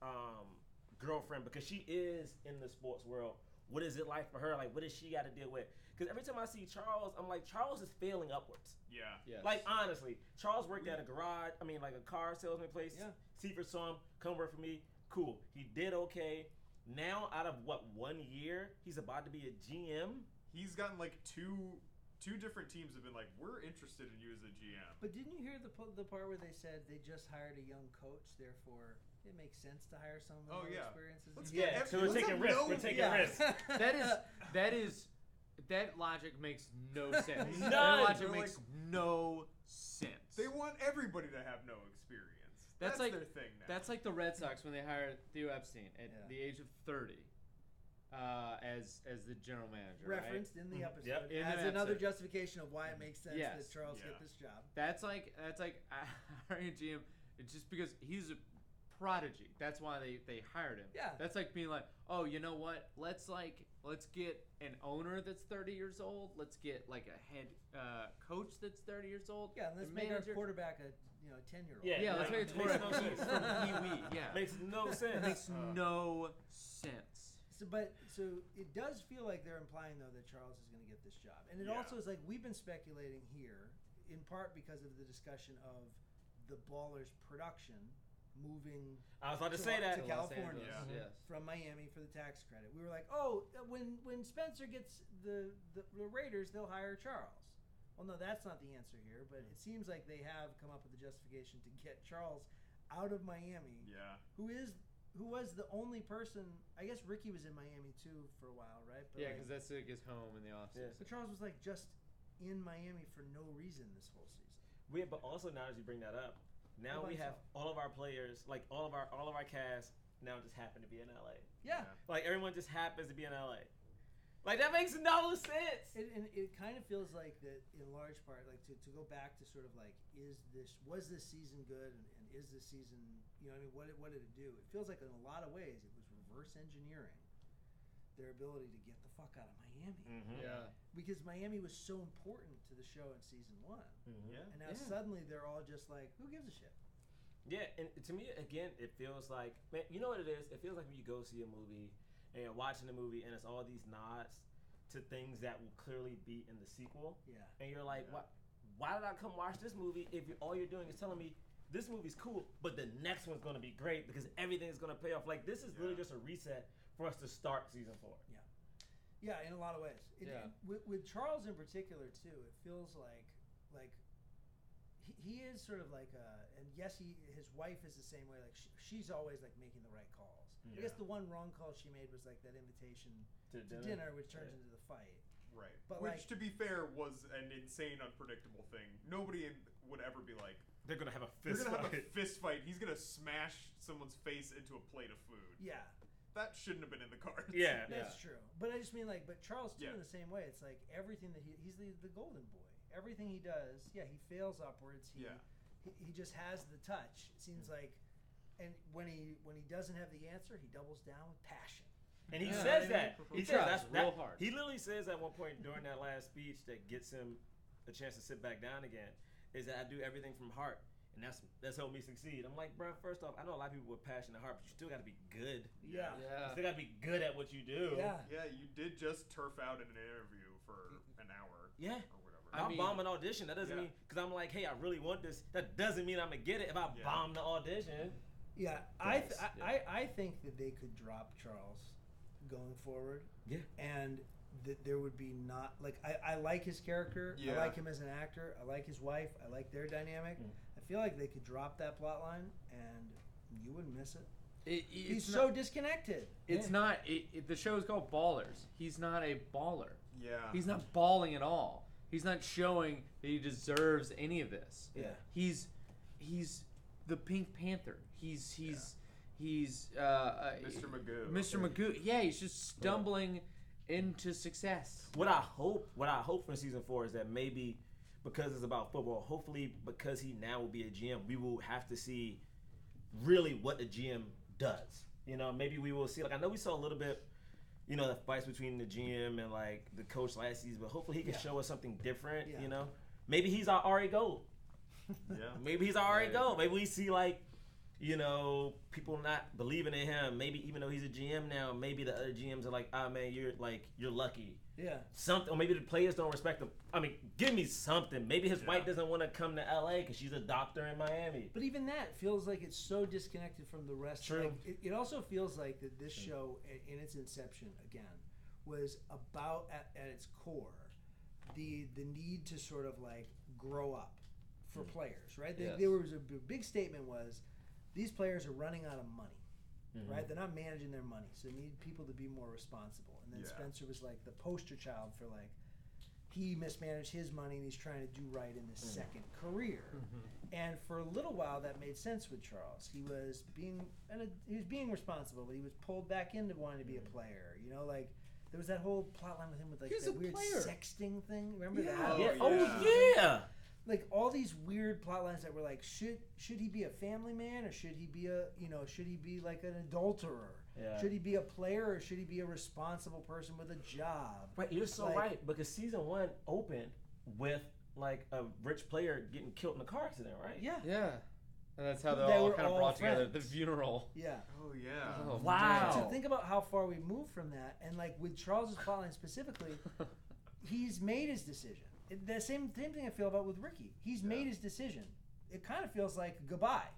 girlfriend, because she is in the sports world, what is it like for her? What does she got to deal with? Because every time I see Charles, I'm Charles is failing upwards. Yeah. Yes. Honestly, Charles worked at a garage, a car salesman place. Yeah. Seifert saw him, come work for me. Cool. He did okay. Now, out of 1 year, he's about to be a GM. He's gotten two different teams have been we're interested in you as a GM. But didn't you hear the part where they said they just hired a young coach, therefore it makes sense to hire someone with more experience? So we're taking risks. We're taking risks. That logic makes no sense. None. That logic makes no sense. They want everybody to have no experience. That's their thing now. That's like the Red Sox when they hired Theo Epstein at the age of 30 as the general manager. Referenced right? in the episode Yep. In as the another episode. justification of why it makes sense that Charles get this job. That's like hiring a GM just because he's a prodigy. That's why they hired him. Yeah. That's like being like, oh, you know what? Let's get an owner that's 30 years old. Let's get a head coach that's 30 years old. Yeah, and let's make our quarterback a 10-year-old. Yeah, let's make a makes quarterback no sense. from Pee-wee. Yeah. Makes no sense. It makes no sense. So it does feel like they're implying though that Charles is going to get this job, and it also is we've been speculating here in part because of the discussion of the Ballers production moving. I was about to say that to California Yes. from Miami for the tax credit. We were like, oh, when Spencer gets the Raiders, they'll hire Charles. Well, no, that's not the answer here, but it seems like they have come up with a justification to get Charles out of Miami. Yeah. Who was the only person? I guess Ricky was in Miami too for a while, right? But Because that's his home in the offseason. But Charles was just in Miami for no reason this whole season. But also now as you bring that up, now we have all of our players, all of our cast now just happen to be in LA. Yeah. Everyone just happens to be in LA. That makes no sense. And it kind of feels like that in large part, to go back to sort of was this season good and is this season, what did it do? It feels like in a lot of ways it was reverse engineering their ability to get the fuck out of Miami. Mm-hmm. Yeah. Because Miami was so important to the show in season 1. Mm-hmm. Yeah. And now suddenly they're all just who gives a shit? Yeah, and to me, again, it feels like, man, you know what it is? It feels like when you go see a movie and you're watching the movie and it's all these nods to things that will clearly be in the sequel. Yeah. And you're like, why did I come watch this movie if all you're doing is telling me this movie's cool, but the next one's going to be great because everything is going to pay off? This is literally just a reset for us to start season 4. Yeah. Yeah, in a lot of ways. With Charles in particular, too, it feels like he is sort of and yes, his wife is the same way. She's always making the right calls. I guess the one wrong call she made was like that invitation to dinner, which turns into the fight. Right. But which, to be fair, was an insane, unpredictable thing. Nobody would ever be like, they're gonna have a fist fight. He's gonna smash someone's face into a plate of food. Yeah. That shouldn't have been in the cards. Yeah. That's true. But I just mean but Charles too in the same way. It's like everything that he's the golden boy. Everything he does, he fails upwards. He just has the touch. It seems like, and when he doesn't have the answer, he doubles down with passion. And he says that. He tries real hard. He literally says at one point during that last speech that gets him a chance to sit back down again, is that I do everything from heart. And that's helped me succeed. I'm like, bro, first off, I know a lot of people with passion and heart, but you still got to be good. Yeah. You still got to be good at what you do. Yeah. Yeah, you did just turf out in an interview for an hour. Yeah. Or whatever. I bomb an audition. That doesn't mean, because I'm like, hey, I really want this. That doesn't mean I'm going to get it if I bomb the audition. Yeah. I think that they could drop Charles going forward. Yeah. And that there would be not, like, I like his character. Yeah. I like him as an actor. I like his wife. I like their dynamic. I feel like they could drop that plot line and you wouldn't miss it. He's so disconnected. It's not. The show is called Ballers. He's not a baller. Yeah. He's not balling at all. He's not showing that he deserves any of this. Yeah. He's the Pink Panther. He's Mr. Magoo. Mr. Magoo. Yeah, he's just stumbling into success. What I hope for season 4 is that maybe because it's about football, hopefully because he now will be a GM, we will have to see really what the GM does. You know, maybe we will see, like, I know we saw a little bit, you know, the fights between the GM and like the coach last season, but hopefully he can show us something different. You know, maybe he's our Ari Gold. Maybe he's our Ari Gold. Maybe we see, like, you know, people not believing in him. Maybe even though he's a GM now, maybe the other GMs are like, ah, man, you're lucky. Yeah. Something, or maybe the players don't respect him. I mean, give me something. Maybe his wife doesn't want to come to LA because she's a doctor in Miami. But even that feels like it's so disconnected from the rest. True. Like, it also feels like that this show, in its inception, again, was about at its core the need to sort of like grow up for players, right? There was a big statement was these players are running out of money. Right, they're not managing their money, so they need people to be more responsible. And then Spencer was like the poster child for like he mismanaged his money and he's trying to do right in his second career. And for a little while, that made sense with Charles. He was being responsible, but he was pulled back into wanting to be a player. You know, like there was that whole plot line with him with like that weird sexting thing. Remember that? Oh yeah. Like all these weird plot lines that were like, should he be a family man or should he be should he be like an adulterer? Yeah. Should he be a player or should he be a responsible person with a job? Right, you're so right, because season 1 opened with like a rich player getting killed in a car accident, right? Yeah. Yeah. And that's how they all kind of brought together the funeral. Yeah. Oh yeah. Oh, wow. So think about how far we moved from that, and like with Charles's plotline specifically, he's made his decision. The same thing I feel about with Ricky. He's made his decision. It kind of feels like goodbye,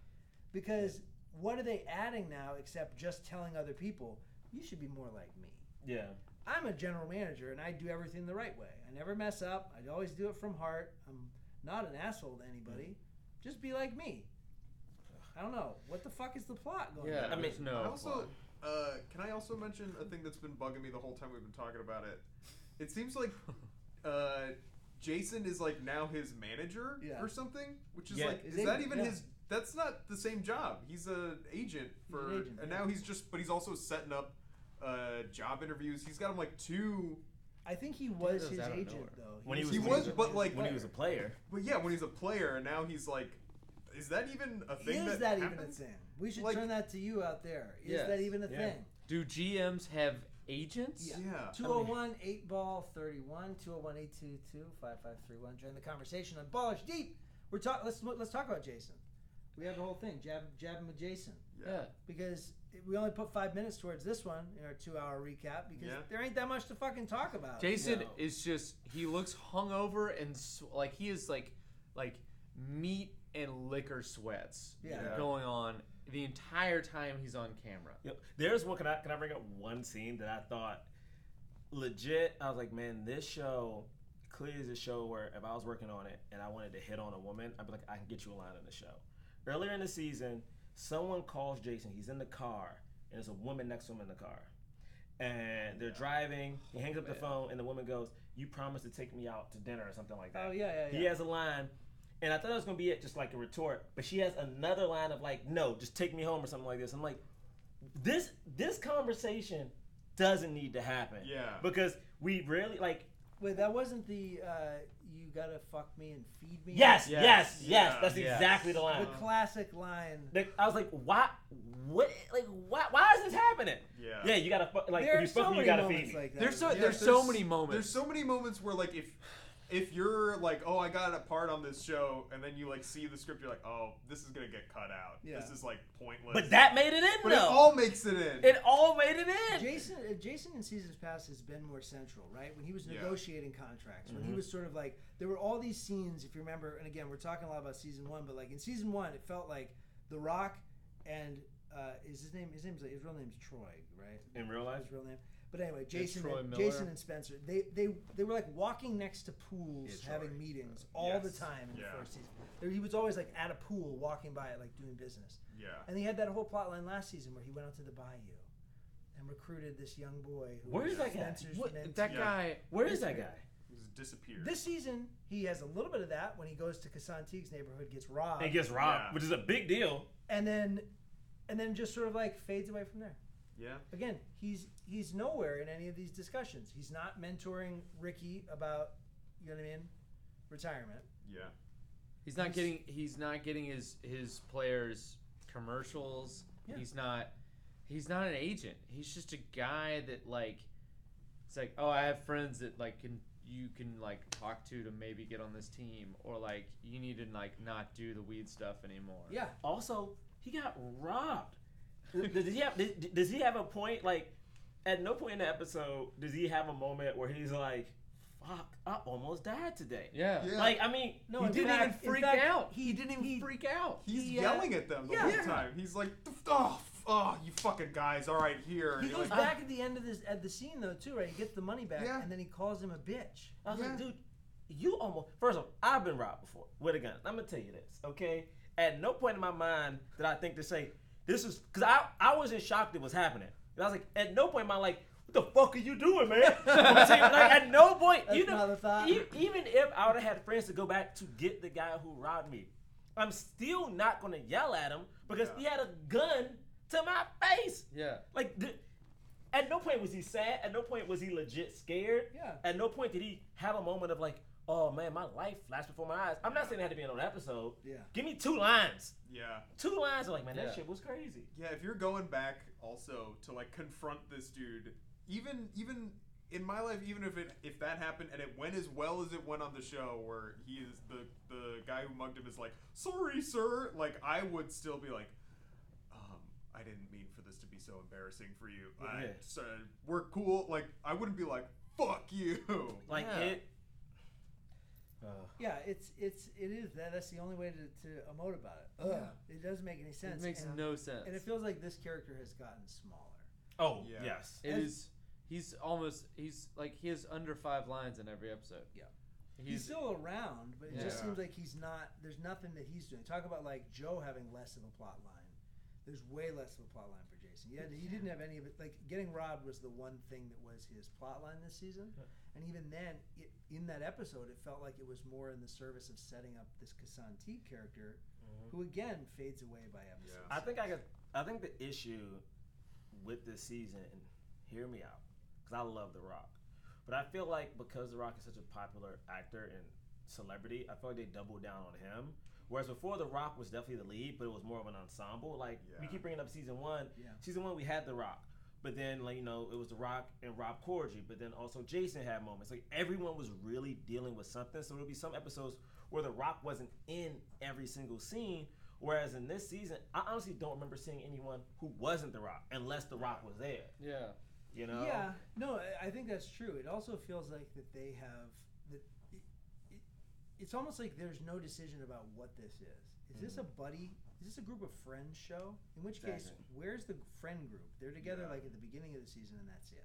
because what are they adding now except just telling other people you should be more like me? Yeah. I'm a general manager and I do everything the right way. I never mess up. I always do it from heart. I'm not an asshole to anybody. Just be like me. I don't know. What the fuck is the plot going on? I mean, no. I also, can I also mention a thing that's been bugging me the whole time we've been talking about it? It seems like Jason is like now his manager or something, which is like, is that even his? That's not the same job. He's an agent and now but he's also setting up job interviews. He's got him like 2. I think he was his agent though. When he was a player. But yeah, when he's a player, and now he's like, is that even a thing? Is that even a thing? We should turn that to you out there. Is that even a thing? Do GMs have agents? Yeah. 201 8-ball 31 201 822 5531. Join the conversation on Ballers Deep. Let's talk about Jason. We have the whole thing, jabbing with Jason. Yeah. Because we only put 5 minutes towards this one in our 2-hour recap because there ain't that much to fucking talk about. Jason is just, he looks hungover and like he is like meat and liquor sweats going on the entire time he's on camera. Yep. There's one, can I bring up one scene that I thought legit, I was like, man, this show clearly is a show where if I was working on it and I wanted to hit on a woman, I'd be like, I can get you a line on the show. Earlier in the season, someone calls Jason. He's in the car, and there's a woman next to him in the car. And they're driving. He hangs up the phone, and the woman goes, "You promised to take me out to dinner," or something like that. Oh, yeah. He has a line, and I thought it was going to be it, just like a retort. But she has another line of like, "No, just take me home," or something like this. I'm like, this conversation doesn't need to happen. Yeah. Because we rarely, like... Wait, that wasn't the you gotta fuck me and feed me? Yes. Yes. That's exactly the line. The classic line. I was like, why is this happening? Yeah, you gotta fuck, like, There if you are so fuck me, you many gotta feed moments me. like that. There's so many moments. There's so many moments where like if you're like, oh, I got a part on this show, and then you like see the script, you're like, oh, this is gonna get cut out. Yeah. This is like pointless. But that made it in, But though. it all makes it in. It all made it in. Jason in seasons past has been more central, right? When he was negotiating contracts, when he Mm-hmm. was sort of like, there were all these scenes, if you remember, and again, we're talking a lot about season 1, but like in season 1, it felt like The Rock and his real name's Troy, right? In real life? His real name. But anyway, Jason Troy and Miller. Spencer, they were like walking next to pools, having meetings all the time in the first season. He was always like at a pool, walking by it, like doing business. Yeah. And he had that whole plot line last season where he went out to the bayou and recruited this young boy. Who Where is that guy? Spencer's mentor. That guy. Where is that guy? He's disappeared. This season, he has a little bit of that when he goes to Kasantik's neighborhood, gets robbed, He gets robbed, Yeah. which is a big deal. and then just sort of like fades away from there. Yeah. Again, he's nowhere in any of these discussions. He's not mentoring Ricky about, you know what I mean, retirement. Yeah. He's not getting his players commercials. Yeah. He's not an agent. He's just a guy that like, it's like, oh, I have friends that like you can like talk to maybe get on this team, or like you need to like not do the weed stuff anymore. Yeah. Also, he got robbed. Does he have a point? Like, at no point in the episode does he have a moment where he's like, "Fuck, I almost died today." Yeah. Like, I mean, No, He in didn't fact- even freak in fact, out. he- He didn't even freak out. He's He, yelling at them the whole time. He's like, oh, you fucking guys, all right, here. And He you're goes like, back at the end of the scene though too, right? He gets the money back, Yeah. and then he calls him a bitch. I was like, dude, you almost. First of all, I've been robbed before with a gun. I'm gonna tell you this, okay? At no point in my mind did I think to say this is because I was in shock that was happening, and I was like, at no point am I like, what the fuck are you doing, man? I'm saying, like, at no point, That's you know, not a thought. even if I would have had friends to go back to get the guy who robbed me, I'm still not gonna yell at him because he had a gun to my face. Yeah. Like, at no point was he sad. At no point was he legit scared. Yeah. At no point did he have a moment of like, oh man, my life flashed before my eyes. I'm not saying it had to be in an episode. Yeah. Give me 2 lines. yeah. 2 lines of like, man, that Yeah. shit was crazy. Yeah, if you're going back also to like confront this dude, even in my life, even if that happened and it went as well as it went on the show, where he is the guy who mugged him is like, sorry, sir, like I would still be like, I didn't mean for this to be so embarrassing for you. Yeah. We're cool. Like I wouldn't be like, fuck you. Like Yeah. it. Yeah, it is that. That's the only way to emote about it. Yeah. It doesn't make any sense. It makes no sense. And it feels like this character has gotten smaller. Oh Yeah. yes. It is. He's like he has under 5 lines in every episode. Yeah. He's still around, but it just Yeah. seems like he's not. There's nothing that he's doing. Talk about like Joe having less of a plot line. There's way less of a plot line for Jason. Yeah, he didn't have any of it. Like getting robbed was the one thing that was his plot line this season, and even then, in that episode, it felt like it was more in the service of setting up this Kasanti character, who again fades away by episode. Yeah. I think the issue with this season, and hear me out, because I love The Rock, but I feel like because The Rock is such a popular actor and celebrity, I feel like they doubled down on him. Whereas before, The Rock was definitely the lead, but it was more of an ensemble. Like, we keep bringing up season 1. Yeah. Season 1, we had The Rock. But then, like, you know, it was The Rock and Rob Corddry. But then also Jason had moments. Like, everyone was really dealing with something. So there'll be some episodes where The Rock wasn't in every single scene. Whereas in this season, I honestly don't remember seeing anyone who wasn't The Rock, unless The Rock was there. Yeah. You know? Yeah, no, I think that's true. It also feels like that they have that. It's almost like there's no decision about what this is. Is this a buddy? Is this a group of friends show? In which case, where's the friend group? They're together like at the beginning of the season, and that's it.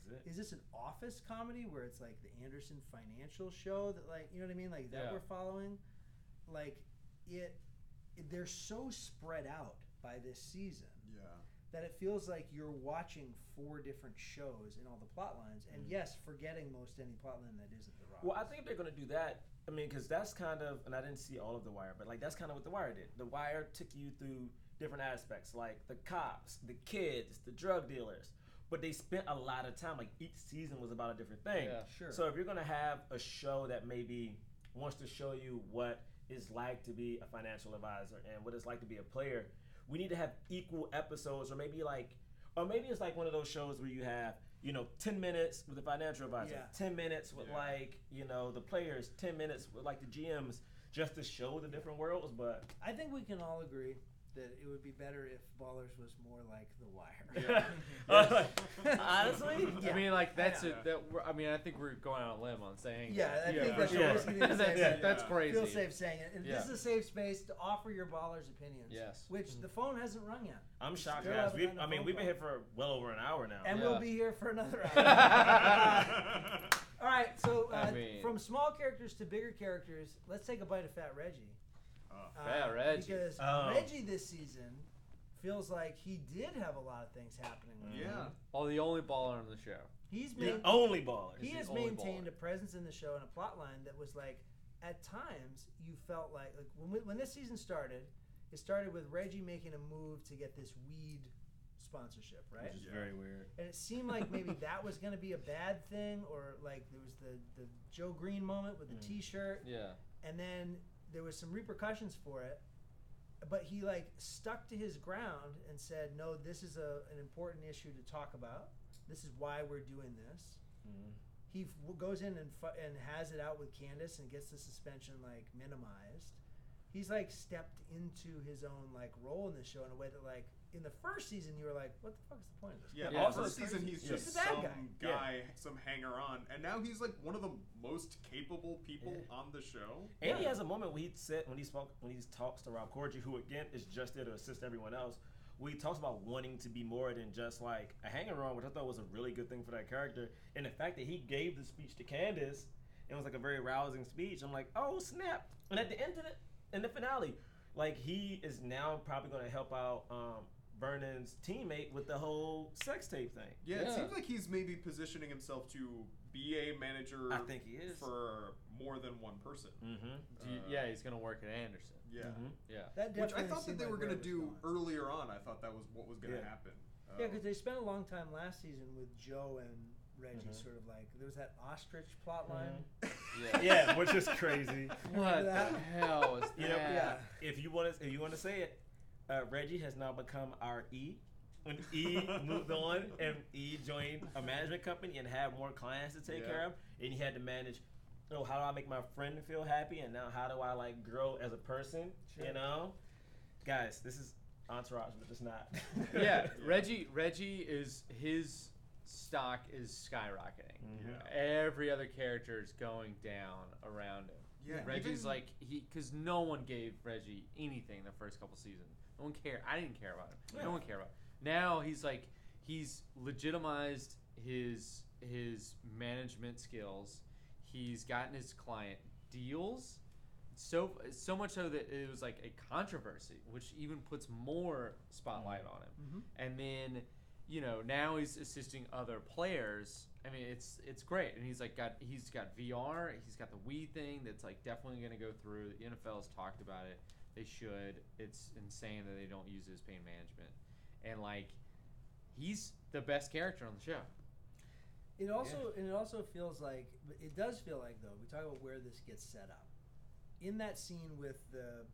That's it. Is this an office comedy where it's like the Anderson financial show that, like, you know what I mean, like that we're following? Like they're so spread out by this season. Yeah. that it feels like you're watching 4 different shows in all the plot lines, and yes, forgetting most any plot line that isn't The Rock. Well, I think they're going to do that. I mean, because that's kind of, and I didn't see all of The Wire, but like that's kind of what The Wire did. The Wire took you through different aspects, like the cops, the kids, the drug dealers. But they spent a lot of time, like each season was about a different thing. Yeah, sure. So if you're going to have a show that maybe wants to show you what it's like to be a financial advisor and what it's like to be a player, we need to have equal episodes, or maybe it's like one of those shows where you have, 10 minutes with the financial advisor, 10 minutes with the players, 10 minutes with like the GMs, just to show the different worlds. But I think we can all agree that it would be better if Ballers was more like The Wire. Honestly, I mean, like that's it. I think we're going out on a limb on saying. Yeah, I think for sure. That's crazy. Feel safe saying it. And this is a safe space to offer your Ballers opinions. Yes. Which the phone hasn't rung yet. I'm shocked, Still guys. haven't gotten a phone We've been call. here for well over an hour now. And we'll be here for another hour. All right, so from small characters to bigger characters, let's take a bite of Fat Reggie. Fat Reggie. Because Reggie this season feels like he did have a lot of things happening with him. Oh, the only baller on the show. He's the only baller. He has maintained a presence in the show and a plot line that was like, at times, you felt like when this season started, it started with Reggie making a move to get this weed sponsorship, right? Which is very weird. And it seemed like maybe that was going to be a bad thing, or like there was the Joe Green moment with the T-shirt. Yeah. And then there was some repercussions for it, but he like stuck to his ground and said, no, this is an important issue to talk about. This is why we're doing this. He goes in and has it out with Candace and gets the suspension like minimized. He's like stepped into his own like role in the show in a way that like in the first season you were like, what the fuck is the point of this? Yeah, Also, first season he's just a bad some guy, some hanger-on, and now he's like one of the most capable people on the show. And he has a moment where when he talks to Rob Corddry, who again is just there to assist everyone else, where he talks about wanting to be more than just like a hanger-on, which I thought was a really good thing for that character. And the fact that he gave the speech to Candace, it was like a very rousing speech. I'm like, oh snap! And at the end of it, in the finale, like he is now probably going to help out Vernon's teammate with the whole sex tape thing. Yeah, it seems like he's maybe positioning himself to be a manager. I think he is for more than one person. He's going to work at Anderson. Which I thought that they were going to do earlier on. I thought that was what was going to happen. Yeah, because they spent a long time last season with Joe and Reggie, sort of like there was that ostrich plot line. Yeah, which is crazy. What the hell is that? If you want to say it, Reggie has now become our E. When E moved on and E joined a management company and had more clients to take care of, and he had to manage, how do I make my friend feel happy, and now how do I like grow as a person? Sure. Guys, this is Entourage, but it's not. Reggie is his stock is skyrocketing. Every other character is going down around him. Yeah, Reggie's like because no one gave Reggie anything the first couple seasons. No one cared. I didn't care about him. No one cared about him. Now he's legitimized his management skills. He's gotten his client deals. So much so that it was like a controversy, which even puts more spotlight on him. And then, now he's assisting other players. I mean, it's great, and he's got VR. He's got the Wii thing that's like definitely going to go through. The NFL has talked about it. They should. It's insane that they don't use his pain management, and like he's the best character on the show. It also feels like it does feel like though we talk about where this gets set up. In that scene with the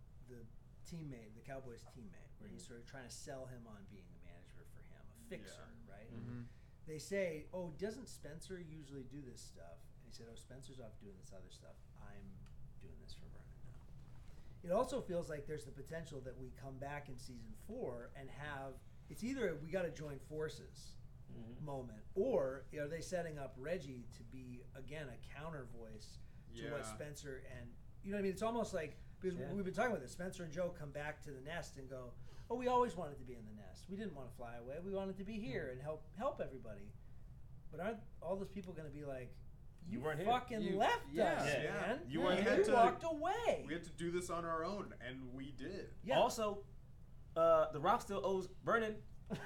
teammate, the Cowboys teammate, where he's sort of trying to sell him on being a manager for him, a fixer, right? They say, oh, doesn't Spencer usually do this stuff? And he said, oh, Spencer's off doing this other stuff. I'm doing this for Vernon now. It also feels like there's the potential that we come back in season 4 and have, it's either we got to join forces moment, or are they setting up Reggie to be, again, a counter voice to what Spencer and, you know what I mean? It's almost like, because we've been talking about this, Spencer and Joe come back to the nest and go, oh, we always wanted to be in the nest. We didn't want to fly away. We wanted to be here and help everybody. But aren't all those people going to be like, you weren't fucking here. Left us, man. You walked away. We had to do this on our own, and we did. Yeah. Also, The Rock still owes Vernon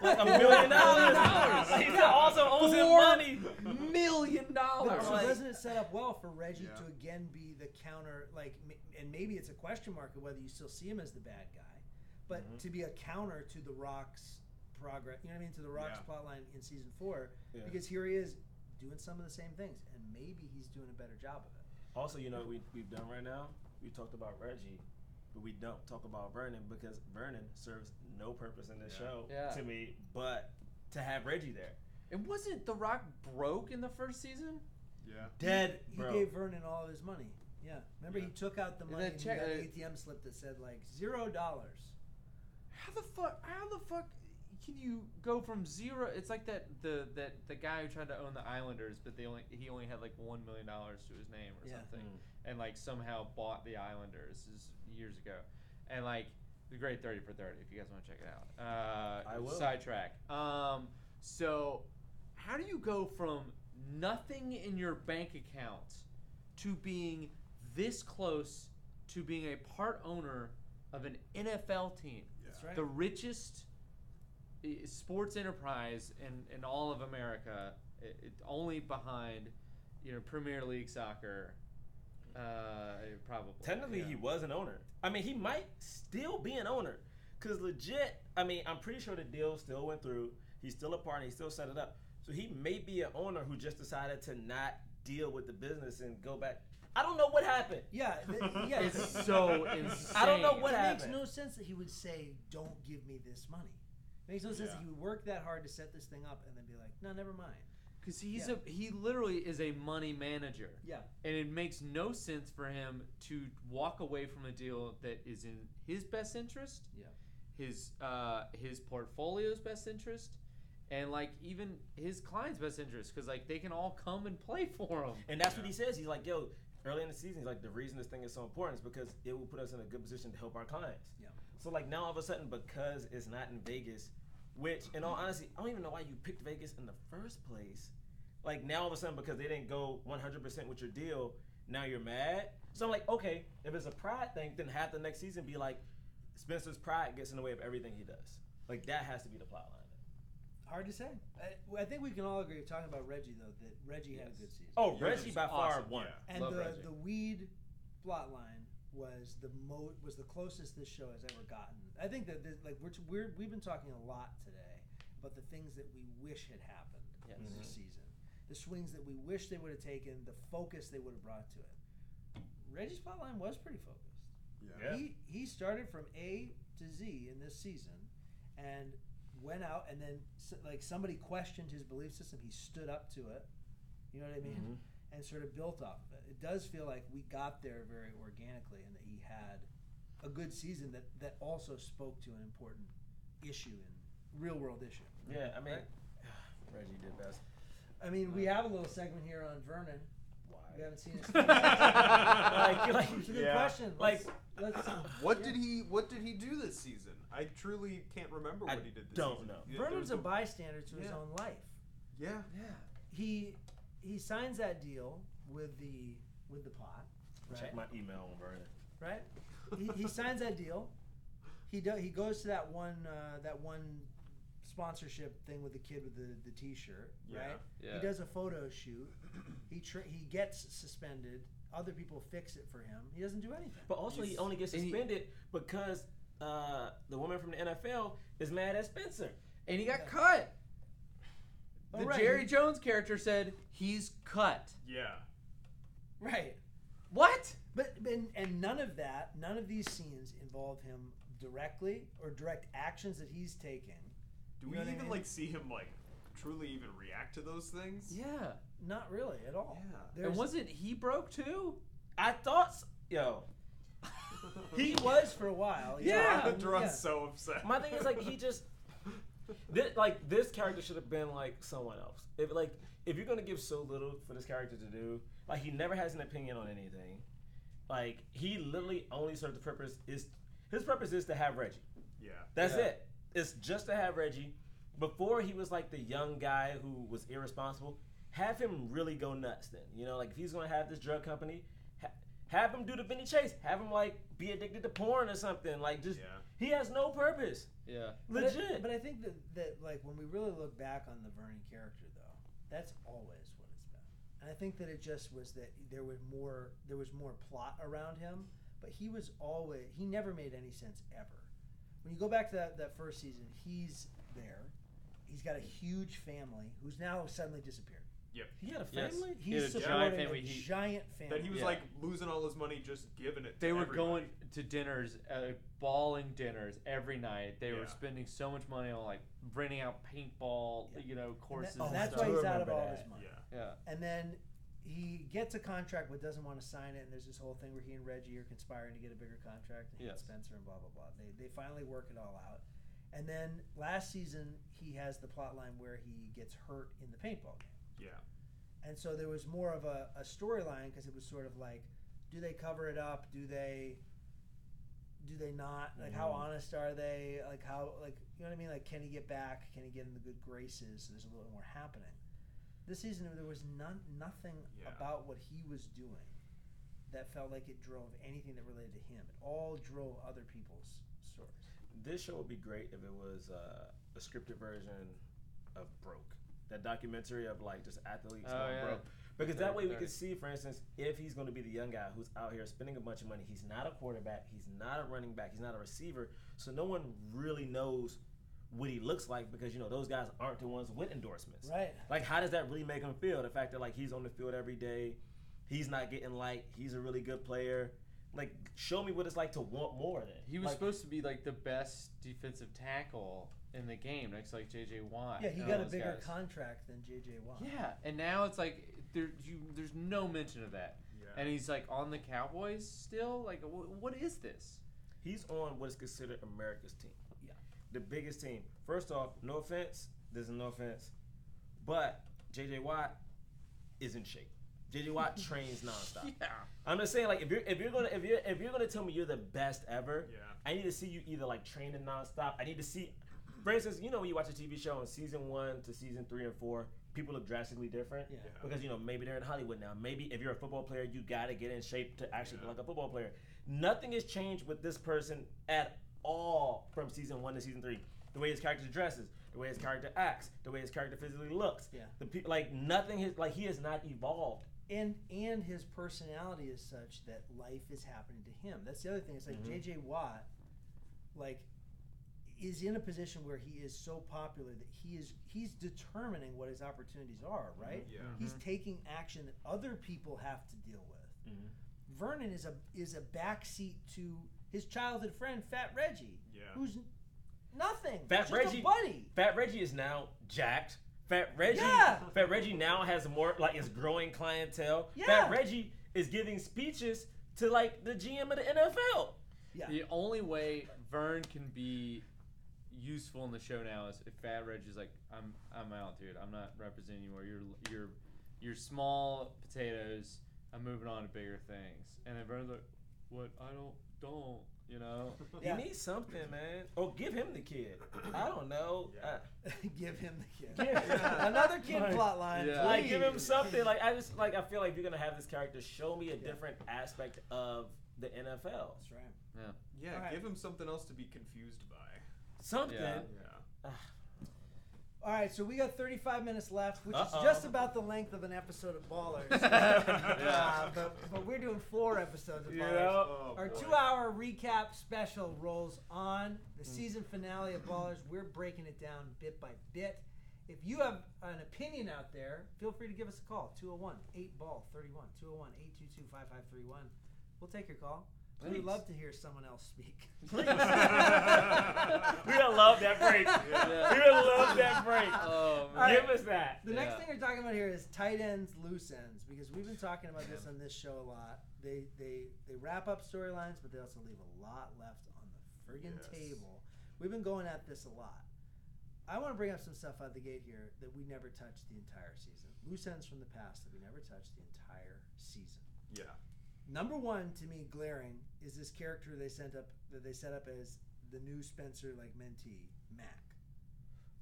Like $1 million. He also owes him money. $4 million. So doesn't it set up well for Reggie to again be the counter? Like, and maybe it's a question mark of whether you still see him as the bad guy, but to be a counter to the Rock's progress. You know what I mean? To the Rock's plotline in season 4, because here he is doing some of the same things, and maybe he's doing a better job of it. Also, you know what we've done right now? We talked about Reggie, but we don't talk about Vernon because Vernon serves no purpose in this show to me but to have Reggie there. And wasn't The Rock broke in the first season? Yeah. Dead, He gave Vernon all of his money. Yeah. Remember, he took out the money and he got an ATM slip that said, like, $0. How the fuck can you go from zero? It's like that the guy who tried to own the Islanders, but he only had like $1 million to his name or something, and like somehow bought the Islanders years ago, and like the great 30 for 30. If you guys want to check it out, I will. Sidetrack. So how do you go from nothing in your bank account to being this close to being a part owner of an NFL team? That's right. The richest sports enterprise in all of America, only behind, Premier League soccer, probably. Technically, he was an owner. I mean, he might still be an owner, because legit, I mean, I'm pretty sure the deal still went through. He's still a partner. He still set it up. So he may be an owner who just decided to not deal with the business and go back. I don't know what happened. Yeah. It's so insane. I don't know what happened. It makes no sense that he would say, "Don't give me this money." It makes no sense that he would work that hard to set this thing up and then be like, "No, never mind." Because he literally is a money manager. Yeah. And it makes no sense for him to walk away from a deal that is in his best interest. Yeah. His portfolio's best interest, and like even his client's best interest, because like they can all come and play for him. And that's what he says. He's like, yo, early in the season, he's like, the reason this thing is so important is because it will put us in a good position to help our clients. Yeah. So like now all of a sudden, because it's not in Vegas, which in all honesty, I don't even know why you picked Vegas in the first place. Like now all of a sudden, because they didn't go 100% with your deal, now you're mad. So I'm like, okay, if it's a pride thing, then have the next season be like, Spencer's pride gets in the way of everything he does. Like that has to be the plot line. Hard to say. I think we can all agree, talking about Reggie though, that Reggie had a good season. Oh, Reggie by far won. Yeah. And Love Reggie. the weed plot line was the closest this show has ever gotten. I think that we've been talking a lot today about the things that we wish had happened this season, the swings that we wish they would have taken, the focus they would have brought to it. Reggie's plot line was pretty focused. Yeah. He started from A to Z in this season, and went out, and then like somebody questioned his belief system. He stood up to it. You know what I mean? And sort of built off of it. It does feel like we got there very organically, and that he had a good season that also spoke to an important issue and real world issue. Yeah, I mean, Reggie did best. I mean, we have a little segment here on Vernon. Why? We haven't seen it. Like, It's a good question. Let's What did he do this season? I truly can't remember what he did this season. Don't know. Yeah, Vernon's a bystander to his own life. Yeah. He signs that deal with the pot. Right? Check my email on Vernon. Right? He signs that deal. He goes to that one sponsorship thing with the kid with the T-shirt. Right? Yeah. He does a photo shoot. He gets suspended. Other people fix it for him. He doesn't do anything. But also, he only gets suspended because the woman from the NFL is mad at Spencer. And he got cut. The right. Jerry Jones character said he's cut. Yeah. Right. What? But none of these scenes involve him directly or direct actions that he's taking. Do we even see him truly even react to those things? Yeah. Not really at all. Yeah. And wasn't he broke too? I thought, yo. He was for a while. Yeah. Duran's so upset. My thing is he just this character should have been someone else. If you're gonna give so little for this character to do, he never has an opinion on anything. He literally only serves the purpose his purpose is to have Reggie. Yeah. That's it. It's just to have Reggie. Before he was the young guy who was irresponsible. Have him really go nuts then. If he's gonna have this drug company, Have him do the Vinny Chase. Have him like be addicted to porn or something. Like just he has no purpose. Yeah, legit. But I think that like when we really look back on the Vernon character, though, that's always what it's been. And I think that it just was that there was more plot around him, but he never made any sense ever. When you go back to that first season, he's there. He's got a huge family who's now suddenly disappeared. Yep. He had a family? He's supporting a giant family. That he was like losing all his money just giving it to They were everybody. going to dinners, balling dinners every night. They were spending so much money on like renting out paintball, courses. And that's why he's out of all his money. Yeah. And then he gets a contract but doesn't want to sign it, and there's this whole thing where he and Reggie are conspiring to get a bigger contract, and he and Spencer and blah, blah, blah. They finally work it all out. And then last season, he has the plot line where he gets hurt in the paintball game. Yeah. And so there was more of a storyline because it was sort of like, do they cover it up? Do they not? Like, how honest are they? Like, how, like, you know what I mean? Like, can he get back? Can he get in the good graces? So there's a little more happening. This season, there was nothing about what he was doing that felt like it drove anything that related to him. It all drove other people's stories. This show would be great if it was a scripted version of Broke. That documentary of like just athletes going broke. Because that way we could see, for instance, if he's going to be the young guy who's out here spending a bunch of money. He's not a quarterback. He's not a running back. He's not a receiver. So no one really knows what he looks like because, those guys aren't the ones with endorsements. Right. Like, how does that really make him feel? The fact that, like, he's on the field every day. He's not getting liked. He's a really good player. Like, show me what it's like to want more of that. He was supposed to be, like, the best defensive tackle in the game next to, like, J.J. Watt. Yeah, he got a bigger contract than J.J. Watt. Yeah, and now it's like there's no mention of that. Yeah. And he's, like, on the Cowboys still? Like, what is this? He's on what is considered America's team. Yeah. The biggest team. First off, no offense. There's no offense. But J.J. Watt is in shape. J.J. Watt trains nonstop. Yeah. I'm just saying, like, if you're gonna tell me you're the best ever, I need to see you either like training nonstop. I need to see, for instance, when you watch a TV show in season 1 to season 3 and 4, people look drastically different because maybe they're in Hollywood now. Maybe if you're a football player, you gotta get in shape to actually be like a football player. Nothing has changed with this person at all from season 1 to season 3. The way his character dresses, the way his character acts, the way his character physically looks. Yeah. Nothing has he has not evolved. And his personality is such that life is happening to him. That's the other thing. It's like J.J. Watt, is in a position where he is so popular that he's determining what his opportunities are. Right? Yeah. He's taking action that other people have to deal with. Vernon is a backseat to his childhood friend Fat Reggie, who's nothing. Fat Reggie, a buddy. Fat Reggie is now jacked. Fat Reggie now has more is growing clientele. Yeah. Fat Reggie is giving speeches to like the GM of the NFL. Yeah. The only way Vern can be useful in the show now is if Fat Reggie's like, I'm out, dude. I'm not representing you anymore. You're small potatoes. I'm moving on to bigger things. And then Vern's like, what? I don't. He needs something, man. Or give him the kid. I don't know. Give him the kid. Another kid plot line. Yeah. Like, give him something. I feel like if you're gonna have this character, show me a different aspect of the NFL. That's right. Yeah. Yeah. Give him something else to be confused by. Something. Yeah. All right, so we got 35 minutes left, which is just about the length of an episode of Ballers. But we're doing 4 episodes of Ballers. Our 2-hour recap special rolls on. The season finale of Ballers, we're breaking it down bit by bit. If you have an opinion out there, feel free to give us a call. 201-8-BALL-31. 201-822-5531. We'll take your call. We would love to hear someone else speak. Please. We would love that break. We would love that break. Oh, man. Give us that. The next thing we're talking about here is tight ends, loose ends, because we've been talking about this on this show a lot. They wrap up storylines, but they also leave a lot left on the friggin' table. We've been going at this a lot. I want to bring up some stuff out of the gate here that we never touched the entire season. Loose ends from the past that we never touched the entire season. Yeah. Number 1 to me, glaring, is this character they set up as the new Spencer mentee, Mac.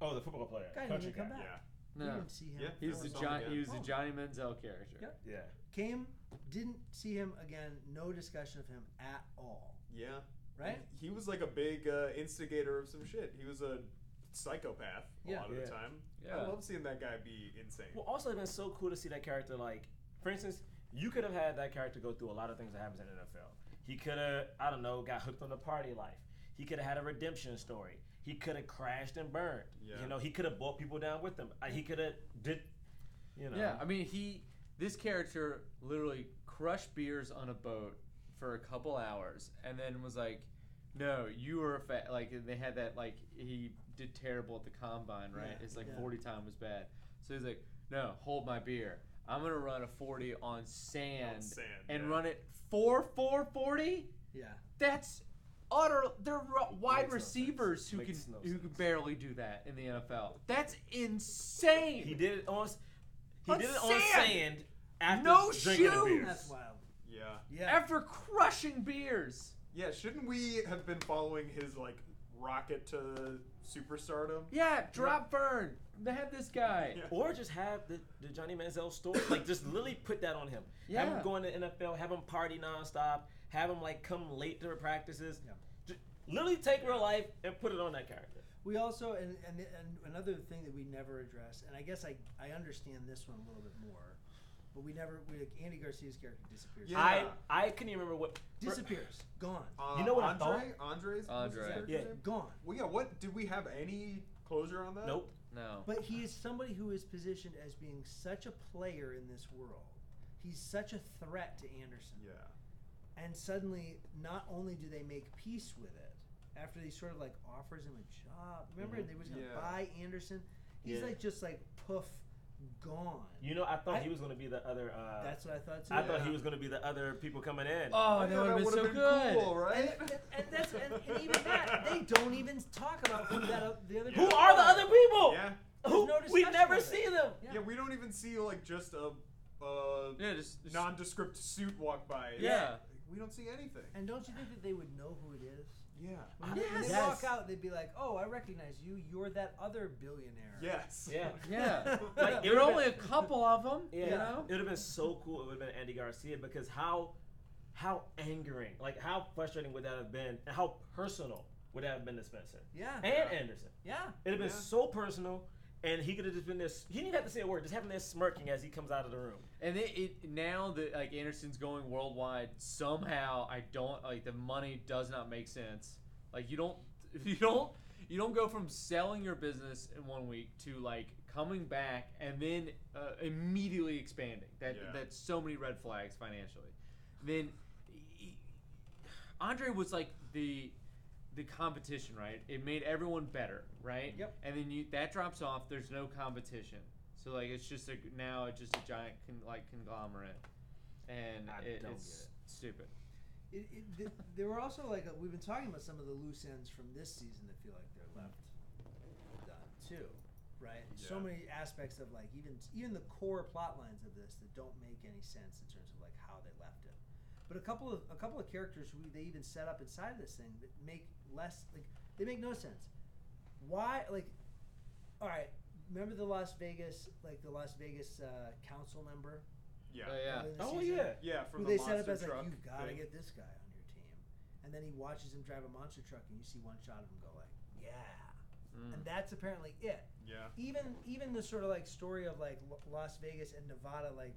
Oh, the football player. Guy didn't even come back. We No. didn't see him. Yeah, He was never the saw him Johnny. again. He was the Johnny Manziel character. Yep. Yeah. Came, didn't see him again. No discussion of him at all. Yeah. Right? He was like a big instigator of some shit. He was a psychopath a lot of the time. Yeah. I love seeing that guy be insane. Well, also it's been so cool to see that character. Like, for instance, you could have had that character go through a lot of things that happens in the NFL. He could have, I don't know, got hooked on the party life. He could have had a redemption story. He could have crashed and burned. Yeah. You know, he could have brought people down with him. He could have did, you know. Yeah, I mean, this character literally crushed beers on a boat for a couple hours, and then was like, "No, you were a fat." Like they had that like he did terrible at the combine, right? Yeah, It's like yeah. 40 time was bad, so he's like, "No, hold my beer. I'm gonna run a 40 on sand, and run it 4.40." Yeah. That's utter. They're wide Makes no receivers sense. who Makes can no who sense. can barely do that in the NFL. That's insane. He did it on. He On did it on sand! sand after No drinking the shoes! beers. That's wild. Yeah. Yeah. After crushing beers. Yeah, shouldn't we have been following his like rocket to superstardom? Yeah, drop burn. They had this guy. Yeah. Or just have the Johnny Manziel story. Like, just literally put that on him. Have him Yeah. go in the NFL, have him party nonstop, have him, like, come late to practices. Yeah. Just literally take real life and put it on that character. We also, and another thing that we never address, and I guess I understand this one a little bit more, but Andy Garcia's character disappears. Yeah. I couldn't even remember what. Disappears. Gone. You know what I thought? Andre's Andre. character's Yeah. name? Gone. Well, yeah. What did we have any closure on that? Nope. No. But he is somebody who is positioned as being such a player in this world. He's such a threat to Anderson. Yeah. And suddenly, not only do they make peace with it, after he sort of like offers him a job. Remember, they was going to Yeah. buy Anderson. He's Yeah. like just like poof, gone. You know, I thought he was going to be the other. That's what I thought too. I thought Yeah. he was going to be the other people coming in. Oh, Yeah, that would have been would've so good. cool, right? And even that, they don't even talk about who the other. Who people are the other people? Yeah. Who? There's no We discussion never of it. see them. Yeah. Yeah, we don't even see like just a Yeah, just nondescript suit walk by. Yeah. We don't see anything. And don't you think that they would know who it is? Yeah. When they Yes. walk out, they'd be like, "Oh, I recognize you. You're that other billionaire." Yes. Yeah. yeah. Like, There are only a couple of them. Yeah. You know. It would have been so cool. It would have been Andy Garcia because how angering, like how frustrating would that have been, and how personal would that have been to Spencer Yeah. and Anderson. Yeah. It'd have been Yeah. so personal, and he could have just been this. He didn't even have to say a word. Just have him there smirking as he comes out of the room. And now that like Anderson's going worldwide, somehow I don't like the money does not make sense. Like you don't go from selling your business in 1 week to like coming back and then immediately expanding. That's so many red flags financially. Then Andre was like the competition, right? It made everyone better, right? Yep. And then that drops off. There's no competition. So like it's just now it's just a giant conglomerate, and I don't it's get it. stupid. There were also like we've been talking about some of the loose ends from this season that feel like they're left done too, right? So Yeah. many aspects of like even the core plot lines of this that don't make any sense in terms of like how they left it. But a couple of characters who they even set up inside this thing that make less like they make no sense. Why like all right? Remember the Las Vegas council member? Yeah. Yeah. early in the Oh season? yeah. Yeah. From Who the they set up monster as like truck you gotta thing. get this guy on your team, and then he watches him drive a monster truck, and you see one shot of him go like, yeah, and that's apparently it. Yeah. Even the sort of like story of like Las Vegas and Nevada like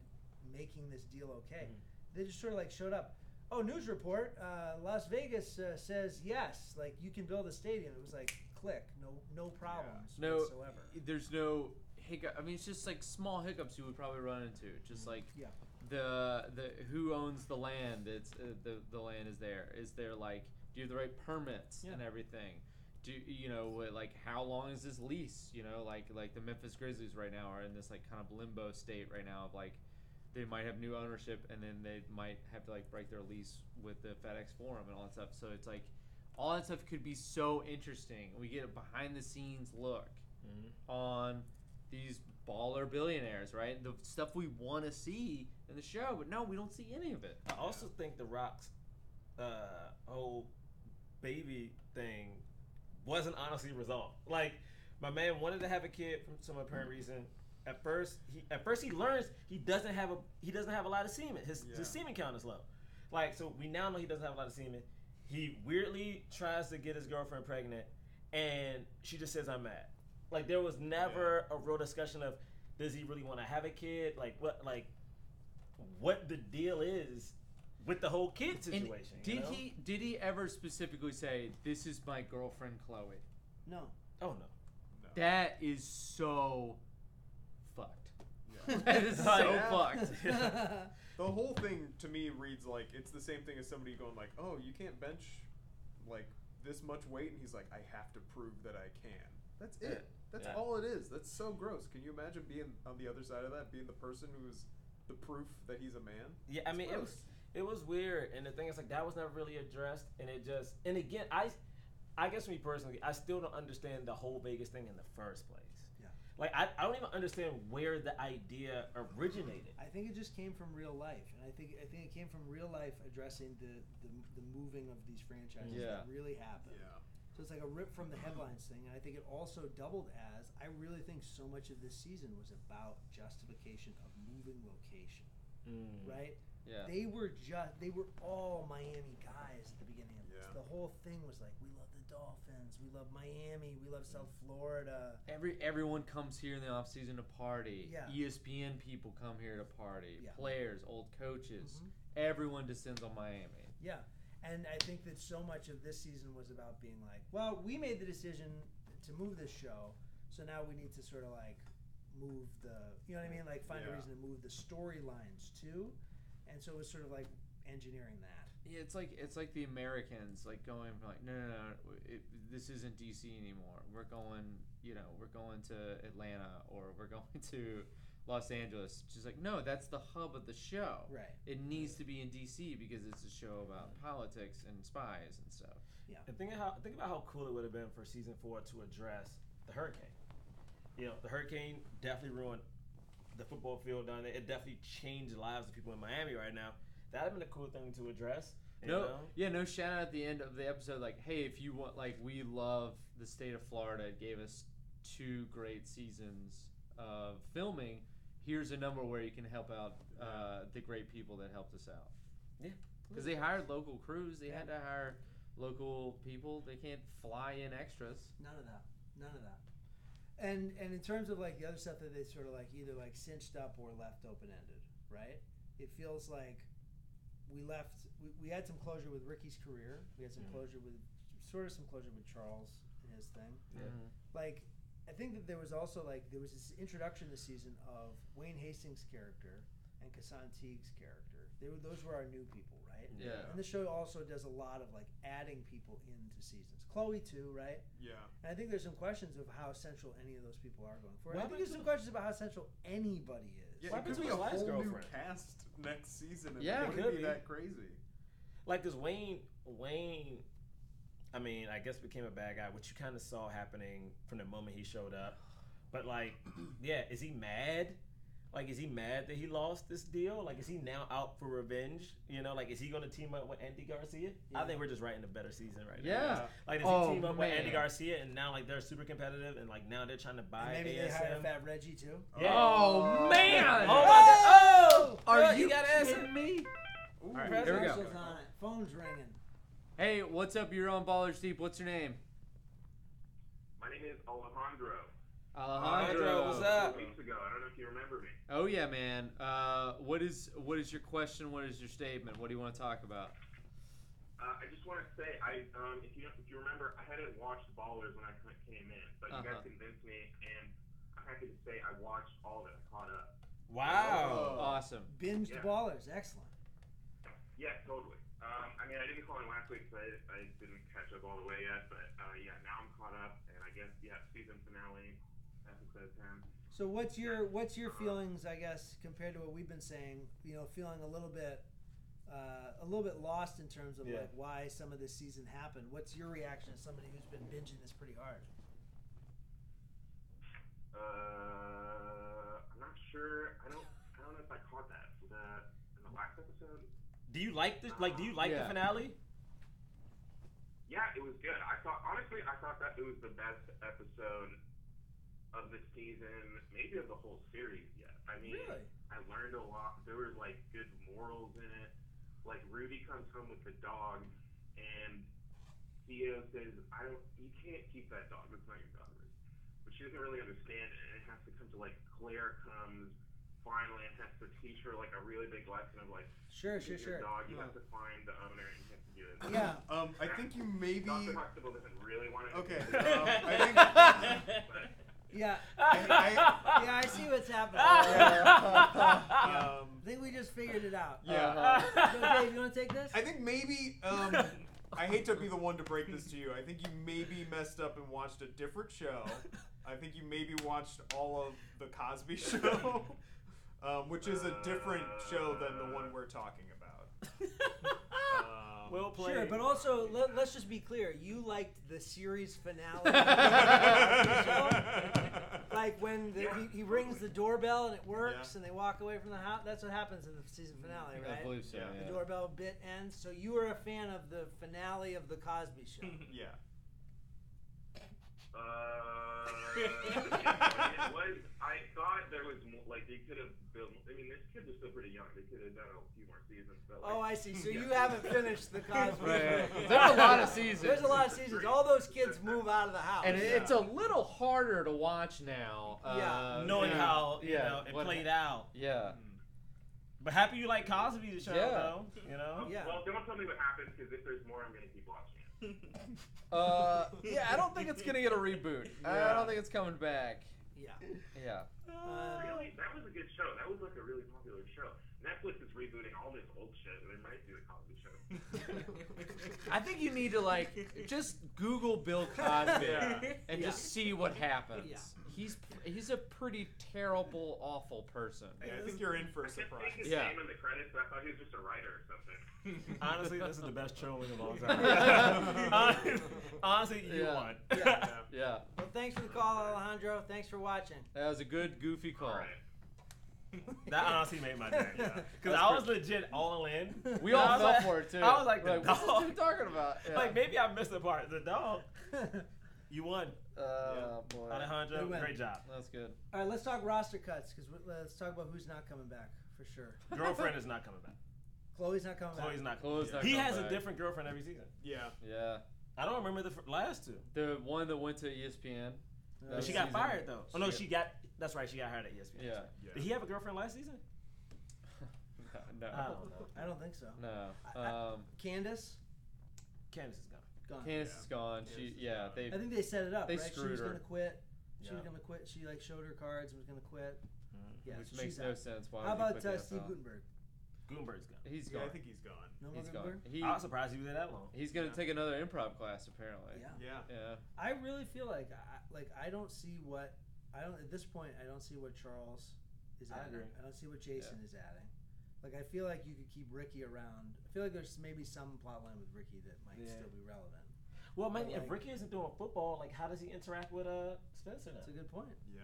making this deal okay, they just sort of like showed up. Oh, news report, Las Vegas says yes, like you can build a stadium. It was like click, no problems whatsoever. There's no hiccup. I mean, it's just like small hiccups you would probably run into. Just like Yeah. the who owns the land? It's the land is there. Is there like do you have the right permits and everything? Do you know like how long is this lease? You know like the Memphis Grizzlies right now are in this like kind of limbo state right now of like they might have new ownership and then they might have to like break their lease with the FedEx Forum and all that stuff. So it's like all that stuff could be so interesting. We get a behind the scenes look on these baller billionaires, right? The stuff we want to see in the show, but no, we don't see any of it. I also think The Rock's whole baby thing wasn't honestly resolved. Like, my man wanted to have a kid for some apparent reason. at first he learns he doesn't have a lot of semen. His semen count is low. Like, so we now know he doesn't have a lot of semen. He weirdly tries to get his girlfriend pregnant, and she just says, "I'm mad." Like, there was never a real discussion of, does he really want to have a kid? Like, what the deal is with the whole kid situation. Did he ever specifically say, "This is my girlfriend Chloe"? No. Oh no. That is so fucked. Yeah. That is so fucked. The whole thing to me reads like it's the same thing as somebody going like, "Oh, you can't bench like this much weight," and he's like, "I have to prove that I can." That's it. That's all it is. That's so gross. Can you imagine being on the other side of that, being the person who's the proof that he's a man? Yeah, I mean, it was weird, and the thing is, like, that was never really addressed, and again, I guess me personally, I still don't understand the whole Vegas thing in the first place. Yeah. Like, I don't even understand where the idea originated. I think it just came from real life, and I think it came from real life addressing the moving of these franchises that really happened. Yeah. So it's like a rip from the headlines thing, and I think it also doubled as, I really think so much of this season was about justification of moving location, right? Yeah. They were all Miami guys at the beginning of this. The whole thing was like, we love the Dolphins, we love Miami, we love South Florida. Everyone comes here in the off season to party. Yeah. ESPN people come here to party. Yeah. Players, old coaches, everyone descends on Miami. Yeah. And I think that so much of this season was about being like, well, we made the decision to move this show, so now we need to sort of like move the, you know what I mean? Like find a reason to move the storylines too. And so it was sort of like engineering that. Yeah, it's like the Americans like going like, no, this isn't DC anymore. We're going to Atlanta, or we're going to Los Angeles. She's like, no, that's the hub of the show. Right. It needs to be in DC because it's a show about politics and spies and stuff. Yeah. And think about how cool it would have been for season 4 to address the hurricane. You know, the hurricane definitely ruined the football field down there. It definitely changed the lives of people in Miami right now. That'd have been a cool thing to address. No shout out at the end of the episode like, hey, if you want, like, we love the state of Florida. It gave us 2 great seasons of filming. Here's a number where you can help out the great people that helped us out. Yeah. Because they hired local crews. They had to hire local people. They can't fly in extras. None of that. And in terms of like the other stuff that they sort of like either like cinched up or left open-ended, right? It feels like we had some closure with Ricky's career. We had some closure with Charles and his thing. Yeah. Like, I think that there was this introduction this season of Wayne Hastings' character and Kassan Teague's character. Those were our new people, right? Yeah. And the show also does a lot of like adding people into seasons. Chloe too, right? Yeah. And I think there's some questions of how central any of those people are going forward. I think there's some questions about how central anybody is. Yeah, it could be a whole new cast next season. It could be that crazy. Like, does Wayne, I mean, I guess became a bad guy, which you kind of saw happening from the moment he showed up. But, like, is he mad? Like, is he mad that he lost this deal? Like, is he now out for revenge? You know, like, is he going to team up with Andy Garcia? Yeah. I think we're just writing a better season right now. Like, does he team up with Andy Garcia, and now, like, they're super competitive, and, like, now they're trying to buy and maybe ASM. They hire Fat Reggie, too? Yeah. Oh, man! Are you kidding me? All right, here we go. On it. Phone's ringing. Hey, what's up? You're on Ballers Deep. What's your name? My name is Alejandro. Alejandro, what's up? Weeks ago, I don't know if you remember me. Oh yeah, man. What is your question? What is your statement? What do you want to talk about? I just want to say, if you remember, I hadn't watched Ballers when I came in, but you guys convinced me, and I'm happy to say I watched all of it. I caught up. Wow. Awesome. Binged Ballers. Excellent. Yeah, totally. I mean, I didn't call in last week because I didn't catch up all the way yet, but now I'm caught up, and I guess season finale, episode 10. So what's your feelings, I guess, compared to what we've been saying? You know, feeling a little bit lost in terms of like why some of this season happened. What's your reaction as somebody who's been binging this pretty hard? I'm not sure. I don't know if I caught that in the last episode. Do you like the the finale? Yeah, it was good. I thought that it was the best episode of the season, maybe of the whole series yet. I mean, Really? I learned a lot. There were like good morals in it. Like Ruby comes home with the dog, and Theo says, you can't keep that dog. It's not your dog. But she doesn't really understand it, and it has to come to like Claire comes finally and has to teach her like a really big lesson of like, Sure. your dog, you have to find the owner and you have to do it. Yeah. I think you maybe. Dr. Huxtable doesn't really want to. Okay. I think. But Yeah. I I see what's happening. I think we just figured it out. Yeah. So, Dave, you want to take this? I think maybe. I hate to be the one to break this to you. I think you maybe messed up and watched a different show. I think you maybe watched all of the Cosby Show, which is a different show than the one we're talking about. Well played. Sure, but also let's just be clear. You liked the series finale of the show? Like when he rings the doorbell and it works and they walk away from the house. That's what happens in the season finale, right? I believe so. The doorbell bit ends. So you were a fan of the finale of the Cosby Show. Yeah. It was. I thought there was more, like they could have built. I mean, this kids are still pretty young. They could have done a few more seasons. But like, Oh, I see. So you haven't finished the Cosby Right. Show. There's a lot of seasons. There's a lot of seasons. All those kids move out of the house. And it's a little harder to watch now. Knowing how it what played out. Yeah. But happy you like Cosby the show, though. You know? Yeah. Well, don't tell me what happens because if there's more, I'm gonna keep watching it. I don't think it's gonna get a reboot. I don't think it's coming back. Yeah. Yeah. Really, that was a good show. That was like a really popular show. Netflix is rebooting all this old shit. They might do a Cosby Show. I think you need to just Google Bill Cosby and just see what happens. Yeah. He's a pretty terrible, awful person. Yeah, I think you're in for a I kept surprise. seeing his name in the credits, but I thought he was just a writer or something. Honestly, this is the best trolling of all time. Honestly, you won. Yeah. Well, thanks for the call, Alejandro. Thanks for watching. That was a good, goofy call. All right. That honestly made my day. Because I was legit all in. We all I was fell like- for it, too. I was like, the what's this dog? dude talking about? Yeah. Like, maybe I missed the part. The dog. You won. Boy. Alejandro, You win. great job. That's good. All right, let's talk roster cuts because let's talk about who's not coming back for sure. Girlfriend is not coming back. Chloe's not coming Chloe's back. not Chloe's coming back. not He coming has a back. different girlfriend every season. Yeah. Yeah. I don't remember the last two. The one that went to ESPN. But But she got season. fired, though. Oh, no, that's right. She got hired at ESPN. Yeah. Did he have a girlfriend last season? No. I don't know. I don't think so. No. Candace Candace is gone. gone. Candace is gone. They I think they set it up. They right? She screwed was her. gonna quit. She was Yeah. gonna quit. She showed her cards and was gonna quit. Yeah, which so makes she's no out. sense. Why How would you about quit the Steve NFL? Gutenberg? Gutenberg's gone. He's Yeah, gone. I think he's gone. No more He's gone. Gutenberg. I was surprised he was there that long. He's gonna take another improv class apparently. Yeah. Yeah. Yeah. I really feel like I don't see what at this point I don't see what Charles is I adding. agree. I don't see what Jason is adding. Like I feel like you could keep Ricky around. I feel like there's maybe some plot line with Ricky that might still be relevant. Well, man, Like- if Ricky isn't doing football, like, how does he interact with Spencer now? That's a good point. Yeah.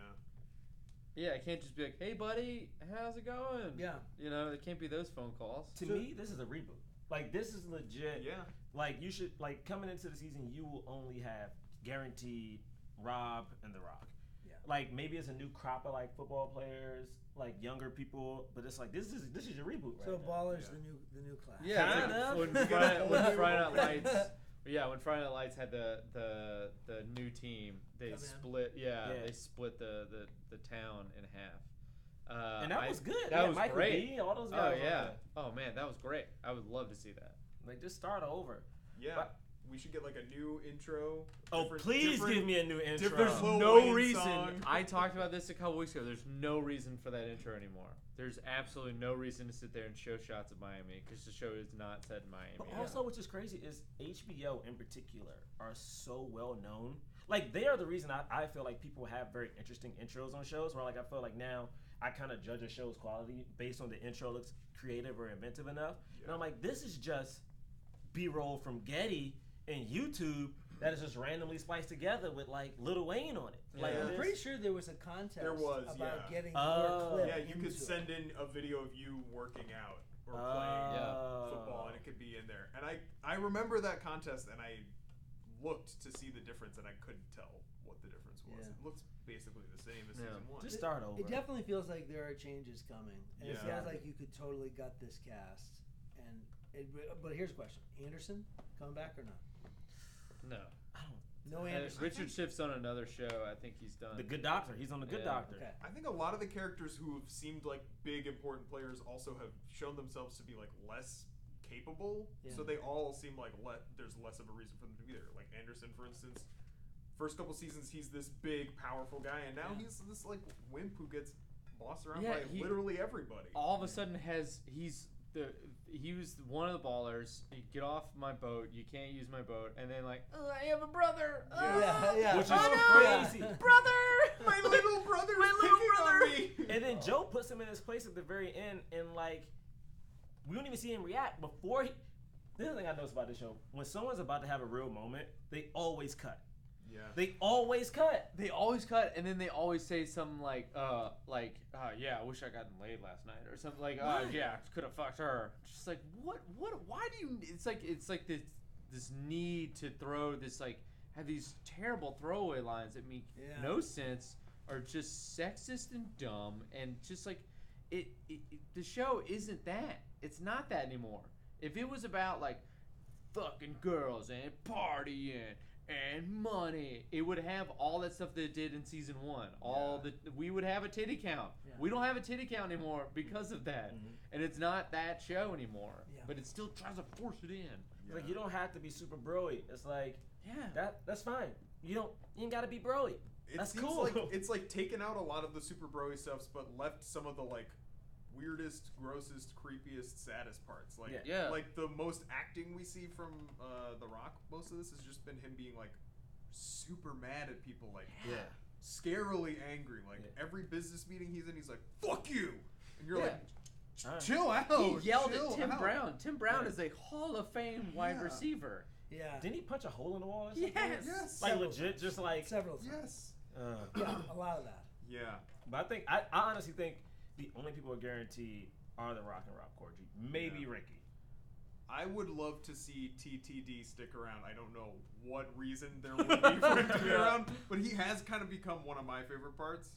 Yeah, it can't just be like, "Hey, buddy, how's it going?" Yeah. You know, it can't be those phone calls. To me, this is a reboot. Like, this is legit. Yeah. Like, you should, like, coming into the season, you will only have guaranteed Rob and The Rock. Yeah. Like, maybe it's a new crop of, like, football players, like, younger people, but it's like, this is your reboot right So now. Baller's Yeah. the new class. Yeah, it's Kind like of. when Friday Night Lights. Yeah, when Friday Night Lights had the new team, they Come in. split. Yeah, Yeah. they split the town in half. And that was good. That Yeah, was Michael great. B, all those Oh guys. yeah. Oh man, that was great. I would love to see that. Like, just start over. Yeah. But- we should get like a new intro. Oh, please give me a new intro. different Lil No Wayne reason. song. I talked about this a couple weeks ago. There's no reason for that intro anymore. There's absolutely no reason to sit there and show shots of Miami because the show is not set in Miami. But also, which is crazy is HBO in particular are so well known. Like, they are the reason I feel like people have very interesting intros on shows. Where, like, I feel like now I kind of judge a show's quality based on the intro looks creative or inventive enough. Yeah. And I'm like, this is just B-roll from Getty and YouTube that is just randomly spliced together with, like, Lil Wayne on it. Like, Yeah. I'm this- pretty sure there was a contest There was, about yeah. getting Oh. more clip Yeah, you into could it. send in a video of you working out or playing Oh. football, and it could be in there. And I remember that contest, and I looked to see the difference, and I couldn't tell what the difference was. Yeah. It looks basically the same as season 1. Just start over. It definitely feels like there are changes coming, and it Yeah. feels like you could totally gut this cast. But here's a question: Anderson coming back or not? No. No Anderson. Richard Schiff's on another show. I think he's done. The Good Doctor. He's on The Good Doctor. Okay. I think a lot of the characters who have seemed like big important players also have shown themselves to be like less capable. Yeah. So they all seem like there's less of a reason for them to be there. Like Anderson, for instance, first couple seasons he's this big, powerful guy, and now he's this like wimp who gets bossed around by literally everybody. All of a sudden he was one of the ballers. You get off my boat. You can't use my boat. And then like, oh, I have a brother. Yeah. Which is crazy. Brother. My little brother is picking on me. And then Joe puts him in his place at the very end, and like, we don't even see him react before he. This is the thing I noticed about this show: when someone's about to have a real moment, they always cut. Yeah. They always cut. They always cut, and then they always say something like, yeah, I wish I gotten laid last night, or something like, yeah, could have fucked her. Just like, what, why do you? It's like this need to throw this like have these terrible throwaway lines that make no sense, are just sexist and dumb, and just like it the show isn't that. It's not that anymore. If it was about like fucking girls and partying and money, it would have all that stuff that it did in season 1. We would have a titty count. Yeah. We don't have a titty count anymore because of that, and it's not that show anymore. Yeah. But it still tries to force it in. Yeah. Like you don't have to be super broy. It's like that's fine. You ain't gotta be broy. That's cool. Like it's like taken out a lot of the super broy stuffs, but left some of the like weirdest, grossest, creepiest, saddest parts. Like like the most acting we see from The Rock. Most of this has just been him being like super mad at people, like scarily angry. Like every business meeting he's in, he's like, "Fuck you," and you're like, "Chill out." He yelled at Tim Brown. Tim Brown is a Hall of Fame wide receiver. Yeah. Didn't he punch a hole in the wall or something? Yes. Like legit, just like several times. Yes. A lot of that. Yeah. But I honestly think the only people guaranteed are The Rock and Rob Corddry. Maybe Ricky. I would love to see TTD stick around. I don't know what reason there would be for him to be around, but he has kind of become one of my favorite parts.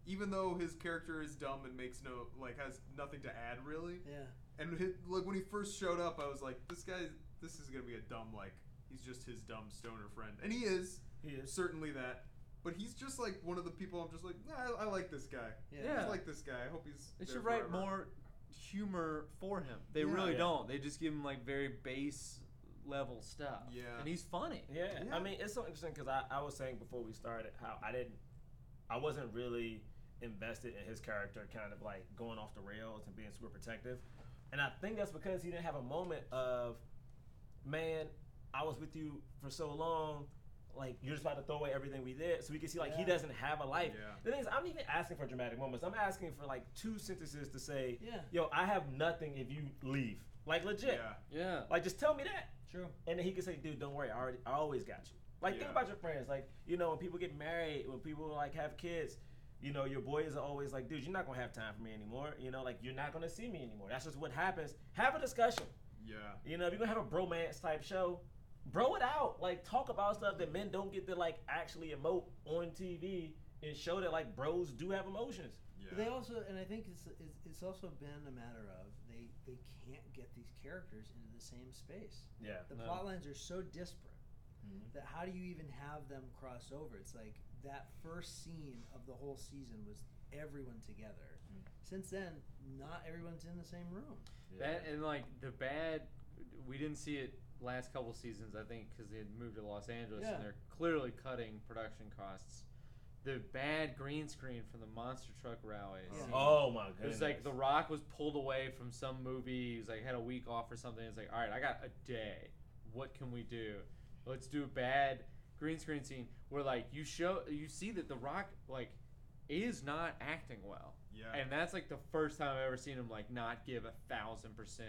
Even though his character is dumb and has nothing to add really. Yeah. And when he first showed up, I was like, this is gonna be a dumb, like, he's just his dumb stoner friend, and he is certainly that. But he's just like one of the people I'm just like, I like this guy. Yeah. I like this guy. I hope he's. They should write more humor for him. They really don't. They just give him like very base level stuff. Yeah. And he's funny. Yeah. I mean, it's so interesting because I was saying before we started how I wasn't really invested in his character kind of like going off the rails and being super protective. And I think that's because he didn't have a moment of, man, I was with you for so long. Like, you're just about to throw away everything we did. So we can see, like, he doesn't have a life. Yeah. The thing is, I'm even asking for dramatic moments. I'm asking for, like, 2 sentences to say, yo, I have nothing if you leave. Like, legit. Yeah. Like, just tell me that. True. And then he can say, dude, don't worry. I always got you. Like, think about your friends. Like, you know, when people get married, when people, like, have kids, you know, your boys are always like, dude, you're not going to have time for me anymore. You know, like, you're not going to see me anymore. That's just what happens. Have a discussion. Yeah. You know, if you're going to have a bromance type show, bro it out. Like, talk about stuff that men don't get to, like, actually emote on TV and show that, like, bros do have emotions. Yeah. They also, and I think it's also been a matter of they can't get these characters into the same space. Yeah. The plot lines are so disparate that how do you even have them cross over? It's like that first scene of the whole season was everyone together. Since then, not everyone's in the same room. That and, like, the bad, we didn't see it last couple seasons, I think, because they had moved to Los Angeles and they're clearly cutting production costs. The bad green screen from the monster truck rally. Oh my goodness! It was like The Rock was pulled away from some movie. He was like had a week off or something. It's like, all right, I got a day. What can we do? Let's do a bad green screen scene where like you see that The Rock like is not acting well. Yeah. And that's like the first time I've ever seen him like not give 1,000%.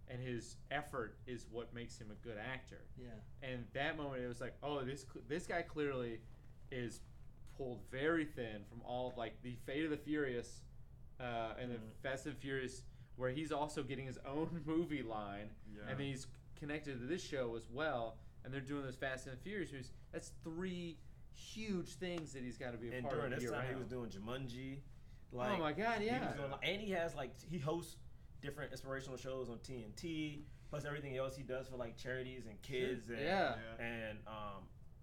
And his effort is what makes him a good actor. Yeah. And that moment, it was like, oh, this guy clearly is pulled very thin from all of, like, the Fate of the Furious and the Fast and Furious, where he's also getting his own movie line. Yeah. And then he's connected to this show as well. and they're doing this Fast and Furious movies. That's 3 huge things that he's got to be a part of. And during this time, year-round. he was doing Jumanji. Oh my God, yeah. He was doing, and he has he hosts different inspirational shows on TNT, plus everything else he does for like charities and kids and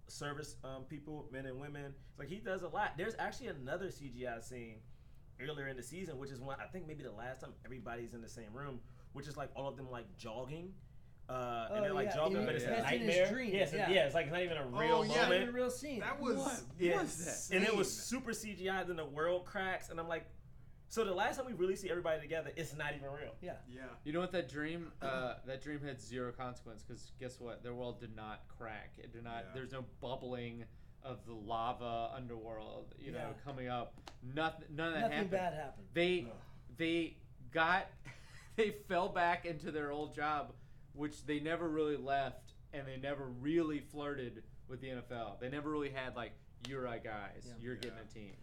service people, men and women. It's like he does a lot. There's actually another CGI scene earlier in the season, which is one I think maybe the last time everybody's in the same room, which is like all of them like jogging. And they're like jogging, but it's a nightmare. Yes, it's like it's not even a real moment. Not even a real scene. That was that? And it was super CGI. Then the world cracks, and I'm like, so the last time we really see everybody together, it's not even real. Yeah. You know what, that dream had 0 consequence, because guess what? Their world did not crack. It did not. Yeah. There's no bubbling of the lava underworld, know, coming up. None of that happened. Nothing bad happened. They fell back into their old job, which they never really left, and they never really flirted with the NFL. They never really had like, you're our guys, you're getting a team.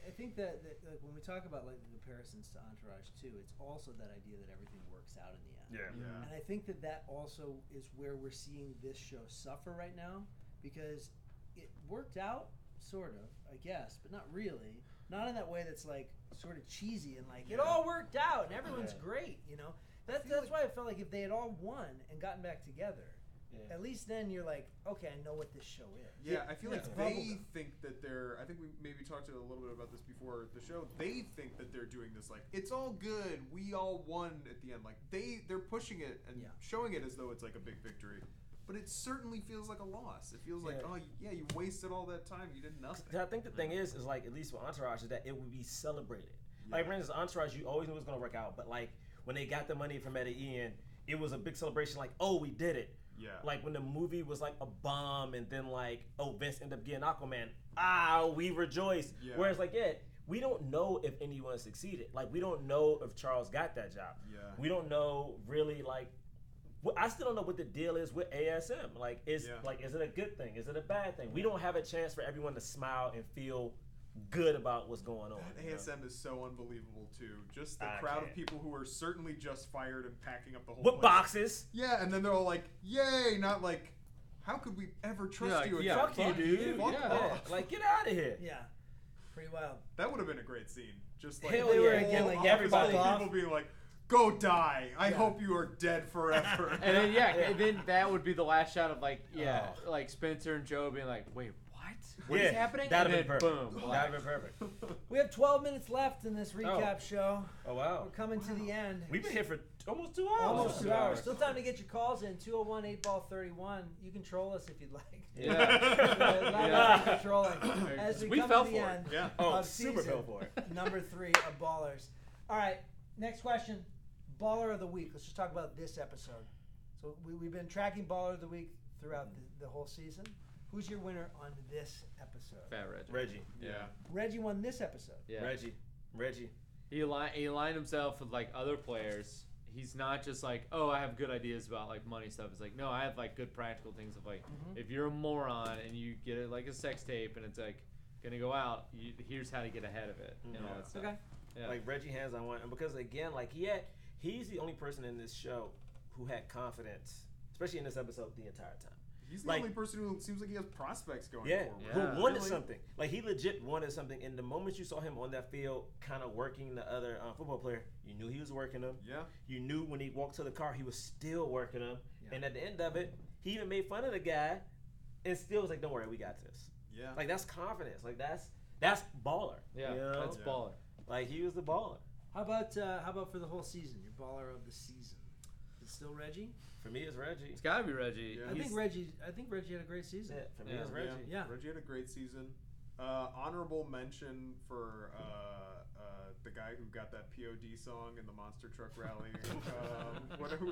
I think that when we talk about like the comparisons to Entourage too, it's also that idea that everything works out in the end. Yeah. And I think that also is where we're seeing this show suffer right now, because it worked out, sort of, I guess, but not really. Not in that way that's like sort of cheesy and like it all worked out and everyone's great, That's why I felt like if they had all won and gotten back together, at least then you're like, okay, I know what this show is. Yeah, I feel like they think that they're. I think we maybe talked a little bit about this before the show. They think that they're doing this like it's all good. We all won at the end. Like they're pushing it and showing it as though it's like a big victory. But it certainly feels like a loss. It feels like, you wasted all that time. You did nothing. I think the thing is like, at least with Entourage, is that it would be celebrated. Yeah. Like, for instance, Entourage, you always knew it was going to work out. But, like, when they got the money from Medellin, it was a big celebration. Like, oh, we did it. Yeah. Like, when the movie was, like, a bomb, and then, like, oh, Vince ended up getting Aquaman. We rejoiced. Yeah. Whereas, like, we don't know if anyone succeeded. Like, we don't know if Charles got that job. Yeah. We don't know, really, like, I still don't know what the deal is with ASM. Like, is it a good thing? Is it a bad thing? We don't have a chance for everyone to smile and feel good about what's going on. That ASM is so unbelievable too. Just the crowd of people who are certainly just fired and packing up the whole place. Boxes. Yeah, and then they're all like, "Yay!" Not like, "How could we ever trust you?" Yeah, fuck you, dude. Like, get out of here. Yeah, pretty wild. That would have been a great scene. Just like they were again, like everybody, people being like, "Go die! I hope you are dead forever." And then and then that would be the last shot of like Spencer and Joe being like, "Wait, what is happening?" That'd have been perfect. Boom. That'd have been perfect. We have 12 minutes left in this recap show. Oh wow! We're coming to the end. We've been here for almost 2 hours. Almost 2 hours. Still time to get your calls in. 201-8-ball-31. You can troll us if you'd like. Controlling. As we come to the end of super season fell for it. number 3 of Ballers. All right. Next question. Baller of the week. Let's just talk about this episode. So we've been tracking Baller of the week throughout the whole season. Who's your winner on this episode? Fat Reggie. Yeah. Reggie won this episode. Yeah. Reggie. He aligned himself with like other players. He's not just like, oh, I have good ideas about like money stuff. It's like, no, I have like good practical things of like, if you're a moron and you get it like a sex tape and it's like gonna go out, here's how to get ahead of it and all that stuff. Okay. Yeah. Like Reggie hands on one, and because again, like he's the only person in this show who had confidence, especially in this episode, the entire time. He's the only person who seems like he has prospects going forward. Who wanted something. Like, he legit wanted something. And the moment you saw him on that field kind of working the other football player, you knew he was working them. Yeah. You knew when he walked to the car, he was still working them. Yeah. And at the end of it, he even made fun of the guy and still was like, don't worry, we got this. Yeah. Like, that's confidence. Like, that's baller. Yeah, that's baller. Like, he was the baller. How about for the whole season? Your baller of the season. Is it still Reggie? For me, it's Reggie. It's got to be Reggie. Yeah. I think Reggie had a great season. Yeah, for me, it's Reggie. Yeah. Reggie had a great season. Honorable mention for the guy who got that POD song in the monster truck rally.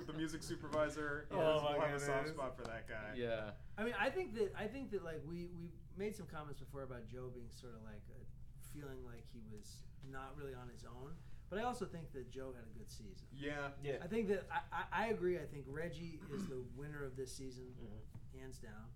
The music supervisor. Oh my we'll have a goodness. soft spot for that guy. Yeah. I mean, I think that like we made some comments before about Joe being sort of like feeling like he was not really on his own. But I also think that Joe had a good season. Yeah. I think that I agree. I think Reggie is the winner of this season, hands down.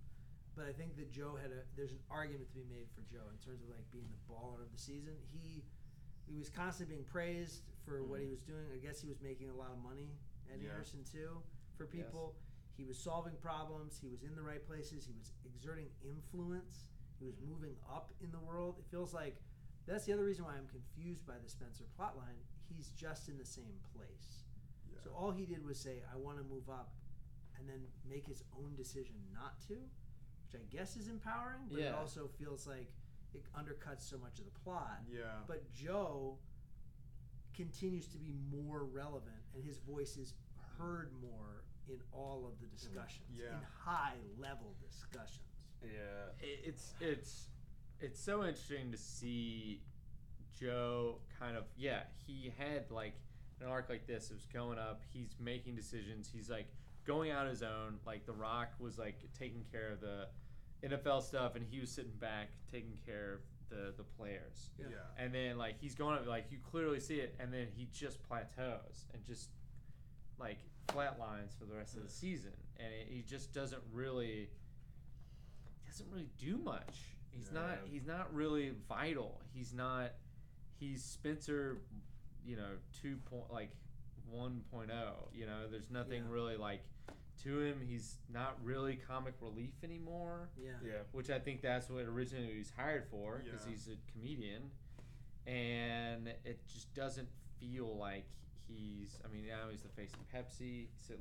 But I think that Joe there's an argument to be made for Joe in terms of like being the baller of the season. He was constantly being praised for what he was doing. I guess he was making a lot of money at Anderson too for people. Yes. he was solving problems. He was in the right places. He was exerting influence. He was moving up in the world. It feels like that's the other reason why I'm confused by the Spencer plotline. He's just in the same place. Yeah. So all he did was say, I want to move up, and then make his own decision not to, which I guess is empowering, but it also feels like it undercuts so much of the plot. Yeah. But Joe continues to be more relevant, and his voice is heard more in all of the discussions, in high-level discussions. Yeah, it's so interesting to see Joe kind of he had like an arc like this. It was going up. He's making decisions. He's like going out his own. Like The Rock was like taking care of the NFL stuff, and he was sitting back taking care of the players. Yeah. And then like he's going up, like you clearly see it, and then he just plateaus and just like flatlines for the rest of the season, and he just doesn't really do much. He's not really vital. He's Spencer, 1.0. There's nothing really like to him. He's not really comic relief anymore. Which I think that's what originally he was hired for, because he's a comedian, and it just doesn't feel like now he's the face of Pepsi. So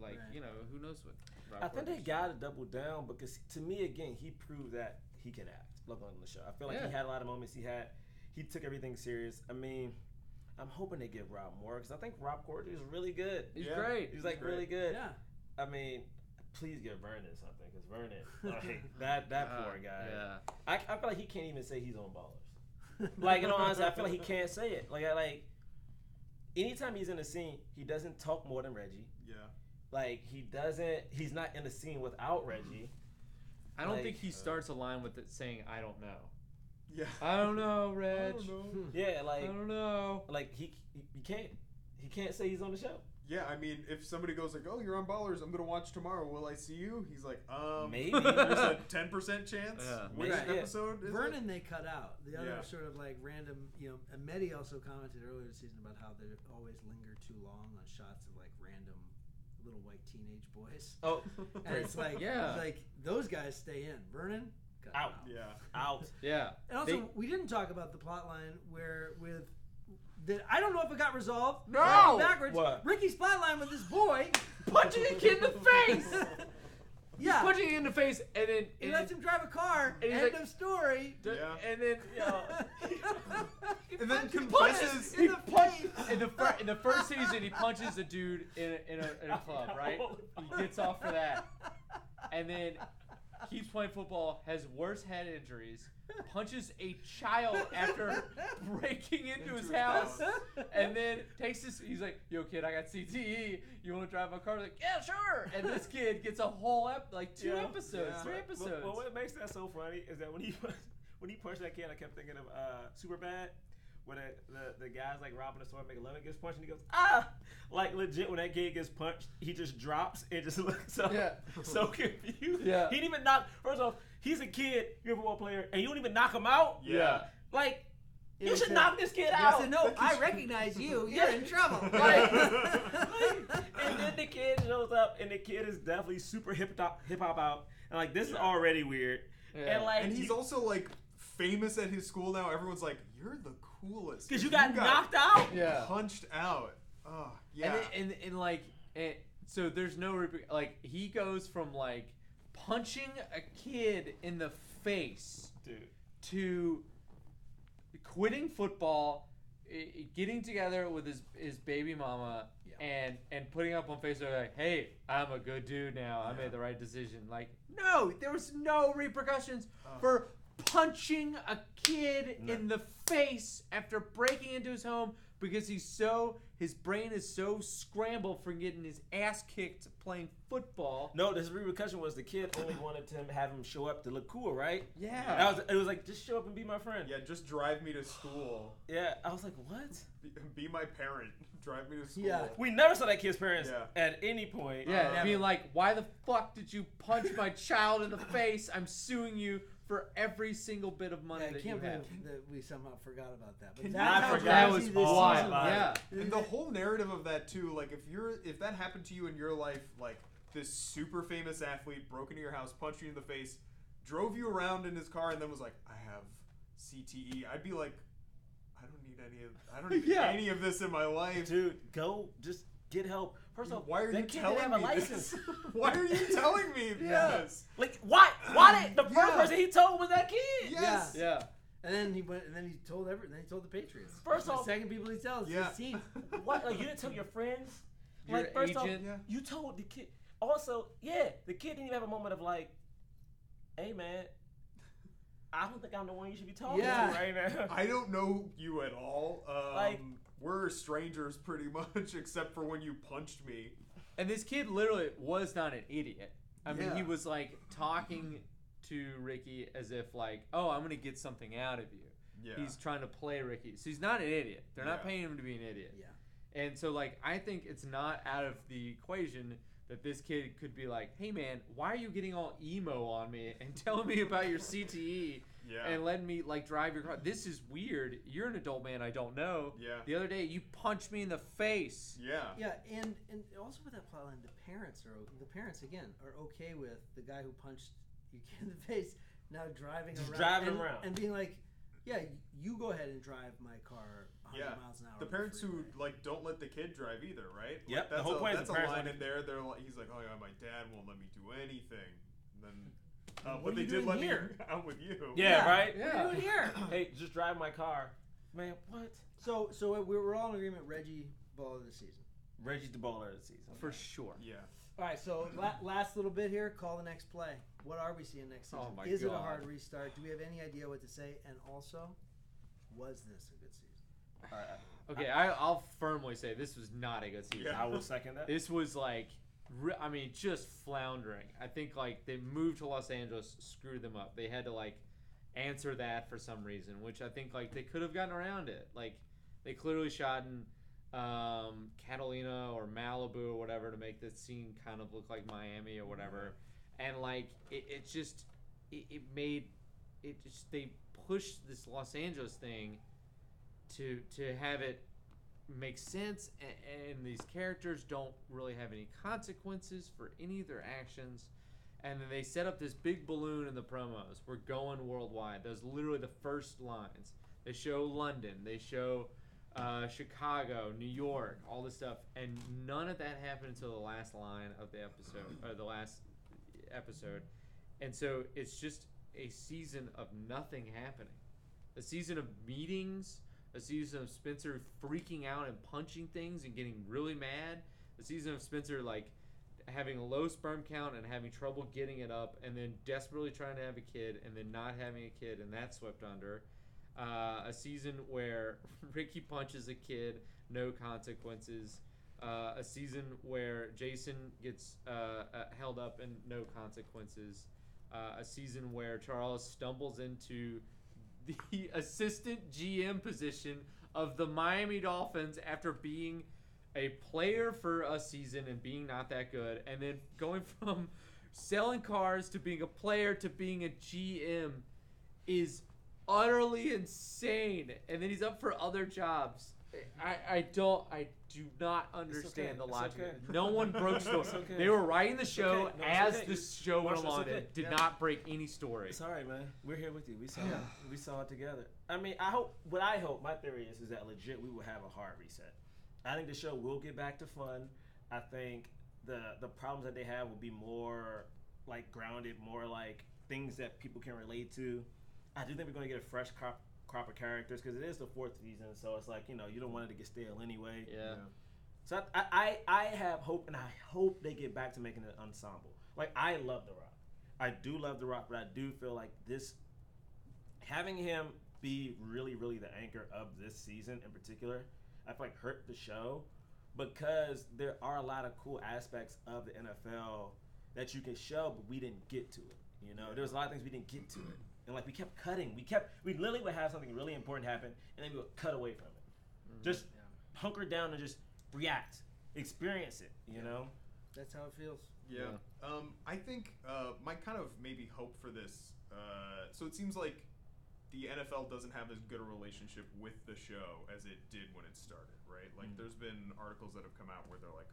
who knows what. I think they got to double down, because to me, again, he proved that he can act. Looking on the show, I feel like he had a lot of moments. He took everything serious. I mean, I'm hoping they give Rob more, because I think Rob Corddry is really good. He's great. He's like really good. Yeah. I mean, please give Vernon something, because Vernon, that poor guy. Yeah. I feel like he can't even say he's on Ballers. Like, in all honesty, I feel like he can't say it. Like anytime he's in a scene, he doesn't talk more than Reggie. Yeah. Like, he's not in a scene without Reggie. I don't think he starts a line with it saying, I don't know. Yeah. I don't know, Reg. I don't know. Yeah, like, I don't know. Like, he can't say he's on the show. Yeah, I mean, if somebody goes like, oh, you're on Ballers, I'm going to watch tomorrow, will I see you? He's like, maybe. There's a 10% chance? Which episode is Vernon they cut out. The other sort of like random, and Mehdi also commented earlier this season about how they always linger too long on shots of like random little white teenage boys. Oh. And it's like, like those guys stay in. Vernon, cut out. Yeah. Out. Yeah. And also, we didn't talk about the plot line I don't know if it got resolved. No! Backwards. What? Ricky's plot line with this boy punching a kid in the face! He's punching him in the face, and then he lets him drive a car. And end of story. And then and then confesses. He punches in the first season. He punches a dude in a club, right? He gets off for that, and then keeps playing football, has worse head injuries, punches a child after breaking into his house, and then he's like, yo kid, I got CTE, you want to drive my car? Like, yeah, sure. And this kid gets a whole three episodes. But what makes that so funny is that when he punched that kid, I kept thinking of Superbad, when the guy's like robbing the store, make a lemon, gets punched, and he goes, ah! Like, legit, when that kid gets punched, he just drops and just looks so confused. Yeah. He didn't even knock. First off, he's a kid, you're a football player, and you don't even knock him out? Yeah. Like, you should knock this kid out. Said, no, I recognize you. You're in trouble. And then the kid shows up, and the kid is definitely super hip hop out. And, like, this is already weird. Yeah. And he's also, like, famous at his school now. Everyone's like, you're the coolest. Because you got knocked out? Yeah. Punched out. Oh, yeah. And so there's no, like, he goes from, like, punching a kid in the face to quitting football, getting together with his baby mama, and putting up on Facebook like, hey, I'm a good dude now. I made the right decision. Like, no, there was no repercussions for punching a kid in the face after breaking into his home because his brain is so scrambled from getting his ass kicked playing football. No, the repercussion was the kid only wanted to have him show up to look cool, right? Yeah. It was like, just show up and be my friend. Yeah, just drive me to school. Yeah, I was like, what? Be my parent. Drive me to school. Yeah. We never saw that kid's parents at any point. Yeah, being like, why the fuck did you punch my child in the face? I'm suing you for every single bit of money that you have. I can't believe that we somehow forgot about that. But that was wild. Yeah. And the whole narrative of that too, like if that happened to you in your life, like this super famous athlete broke into your house, punched you in the face, drove you around in his car, and then was like, I have CTE, I'd be like, I don't need any of this in my life. Dude, go just get help. First off, why are you telling have a me license. this? Why are you telling me this? Like, why did the first person he told was that kid? Yes. Yeah. And then he went, and then he told the Patriots. First the off, second people he tells is his team. What? Like, you didn't tell your friends? Your Like, first off, agent? you told the kid. Also, yeah, the kid didn't even have a moment of like, hey man, I don't think I'm the one you should be talking to right now. I don't know you at all. Like, we're strangers pretty much, except for when you punched me. And this kid literally was not an idiot. I mean, Yeah. he was like talking to Ricky as if like, oh, I'm gonna get something out of you. Yeah. He's trying to play Ricky, so he's not an idiot. They're not paying him to be an idiot. Yeah. And so like, I think it's not out of the equation that this kid could be like, hey man, why are you getting all emo on me and telling me about your CTE? Yeah. And letting me like drive your car. This is weird. You're an adult man. I don't know. Yeah. The other day you punched me in the face. Yeah. Yeah, and also with that plotline, the parents again are okay with the guy who punched your kid in the face now driving around and being like, yeah, you go ahead and drive my car 100 miles an hour. The parents who like don't let the kid drive either, right? Yep. Like, The whole point is that's the a parents line let in there. They're like, he's like, oh yeah, my dad won't let me do anything. And then, What but are they you did doing let here? me out with you. Yeah, right? What are you doing here? Hey, just drive my car. Man, what? So we're all in agreement. Reggie, baller of the season. Reggie's the baller of the season. For sure. Yeah. All right, so last little bit here. Call the next play. What are we seeing next season? Oh my Is it a God. hard restart? Do we have any idea what to say? And also, was this a good season? All right. Okay, I'll firmly say this was not a good season. Yeah. I will second that. This was like, I mean, just floundering. I think like they moved to Los Angeles, screwed them up. They had to like answer that for some reason, which I think like they could have gotten around it. Like they clearly shot in Catalina or Malibu or whatever to make this scene kind of look like Miami or whatever. And like it just they pushed this Los Angeles thing to have it make sense, and these characters don't really have any consequences for any of their actions. And then they set up this big balloon in the promos. We're going worldwide. Those are literally the first lines. They show London. They show Chicago, New York, all this stuff. And none of that happened until the last line of the episode, or the last episode. And so it's just a season of nothing happening. A season of meetings. A season of Spencer freaking out and punching things and getting really mad. A season of Spencer like having a low sperm count and having trouble getting it up, and then desperately trying to have a kid and then not having a kid, and that's swept under. A season where Ricky punches a kid, no consequences. A season where Jason gets held up and no consequences. A season where Charles stumbles into the assistant GM position of the Miami Dolphins after being a player for a season and being not that good, and then going from selling cars to being a player to being a GM is utterly insane. And then he's up for other jobs. I do not understand the logic. okay. No one broke story. okay. They were writing the show okay. No, as okay. the show went Marshall, along. it's okay. It did Yeah. not break any story. It's all right, man. We're here with you. We saw it together. I mean, I hope. My theory is that legit we will have a hard reset. I think the show will get back to fun. I think the problems that they have will be more like grounded, more like things that people can relate to. I do think we're going to get a fresh crop of characters because it is the 4th season, so it's like, you know, you don't want it to get stale anyway. Yeah. So I have hope, and I hope they get back to making an ensemble. Like, I love The Rock. I do love The Rock, but I do feel like this, having him be really, really the anchor of this season in particular, I feel like hurt the show because there are a lot of cool aspects of the NFL that you can show, but we didn't get to it. You know, there's a lot of things we didn't get to it. And like we kept cutting. We literally would have something really important happen, and then we would cut away from it. Just hunker down and just react, experience it. You know, That's how it feels. Yeah. I think my kind of maybe hope for this. So it seems like the NFL doesn't have as good a relationship with the show as it did when it started, right? Like there's been articles that have come out where they're like,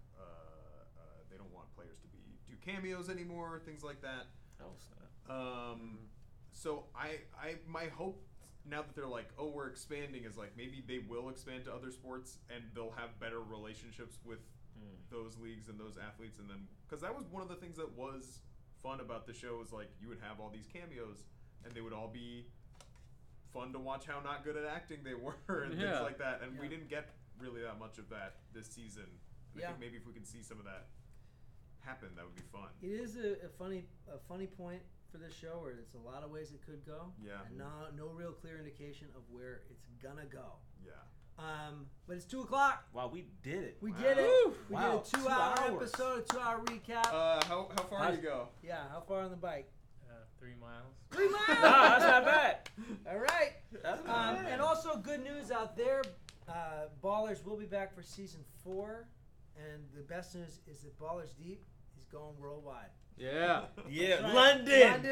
they don't want players to do cameos anymore, things like that. Oh snap. So my hope now that they're like, oh, we're expanding, is like maybe they will expand to other sports and they'll have better relationships with those leagues and those athletes, and then because that was one of the things that was fun about the show, is like you would have all these cameos and they would all be fun to watch how not good at acting they were and things like that, and we didn't get really that much of that this season. And I think maybe if we can see some of that happen, that would be fun. It is a funny point for this show where there's a lot of ways it could go. Yeah. And no real clear indication of where it's gonna go. Yeah. But it's 2:00. Wow, we did it. We did it. We Wow, did a 2 hour episode, a 2 hour recap. How far do you go? Yeah, how far on the bike? 3 miles. 3 miles. No, that's not bad. All right. That's not bad. And also good news out there. Ballers will be back for season 4, and the best news is that Ballers Deep is going worldwide. Yeah. Yeah, Right.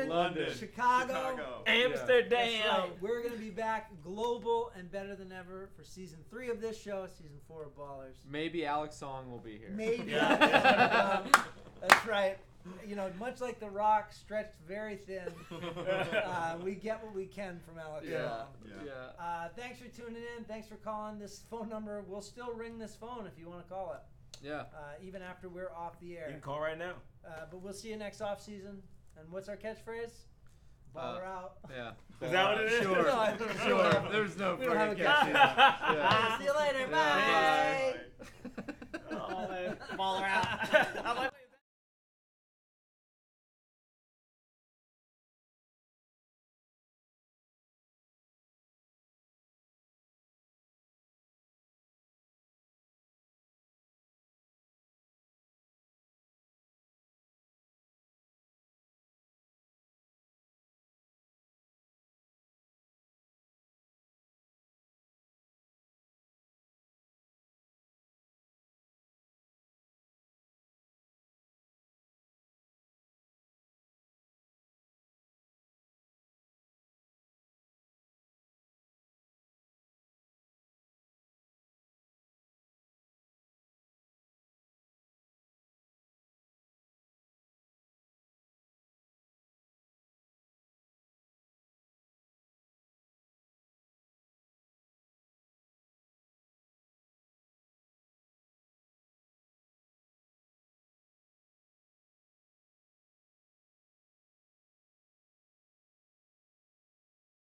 London, Chicago. Amsterdam. That's right. We're going to be back global and better than ever for season 3 of this show, season 4 of Ballers. Maybe Alex Song will be here. Maybe. That's right. You know, much like The Rock, stretched very thin, we get what we can from Alex Song. Yeah. Thanks for tuning in. Thanks for calling. This phone number, we'll still ring this phone if you want to call it. Yeah. Even after we're off the air. You can call right now. But we'll see you next off season. And what's our catchphrase? Baller out. Yeah. Is that what it is? Sure. No, I think it's Sure. not. There's no We don't have a freaking catchphrase. yeah. See you later. Yeah. Bye. Oh, man. Baller out.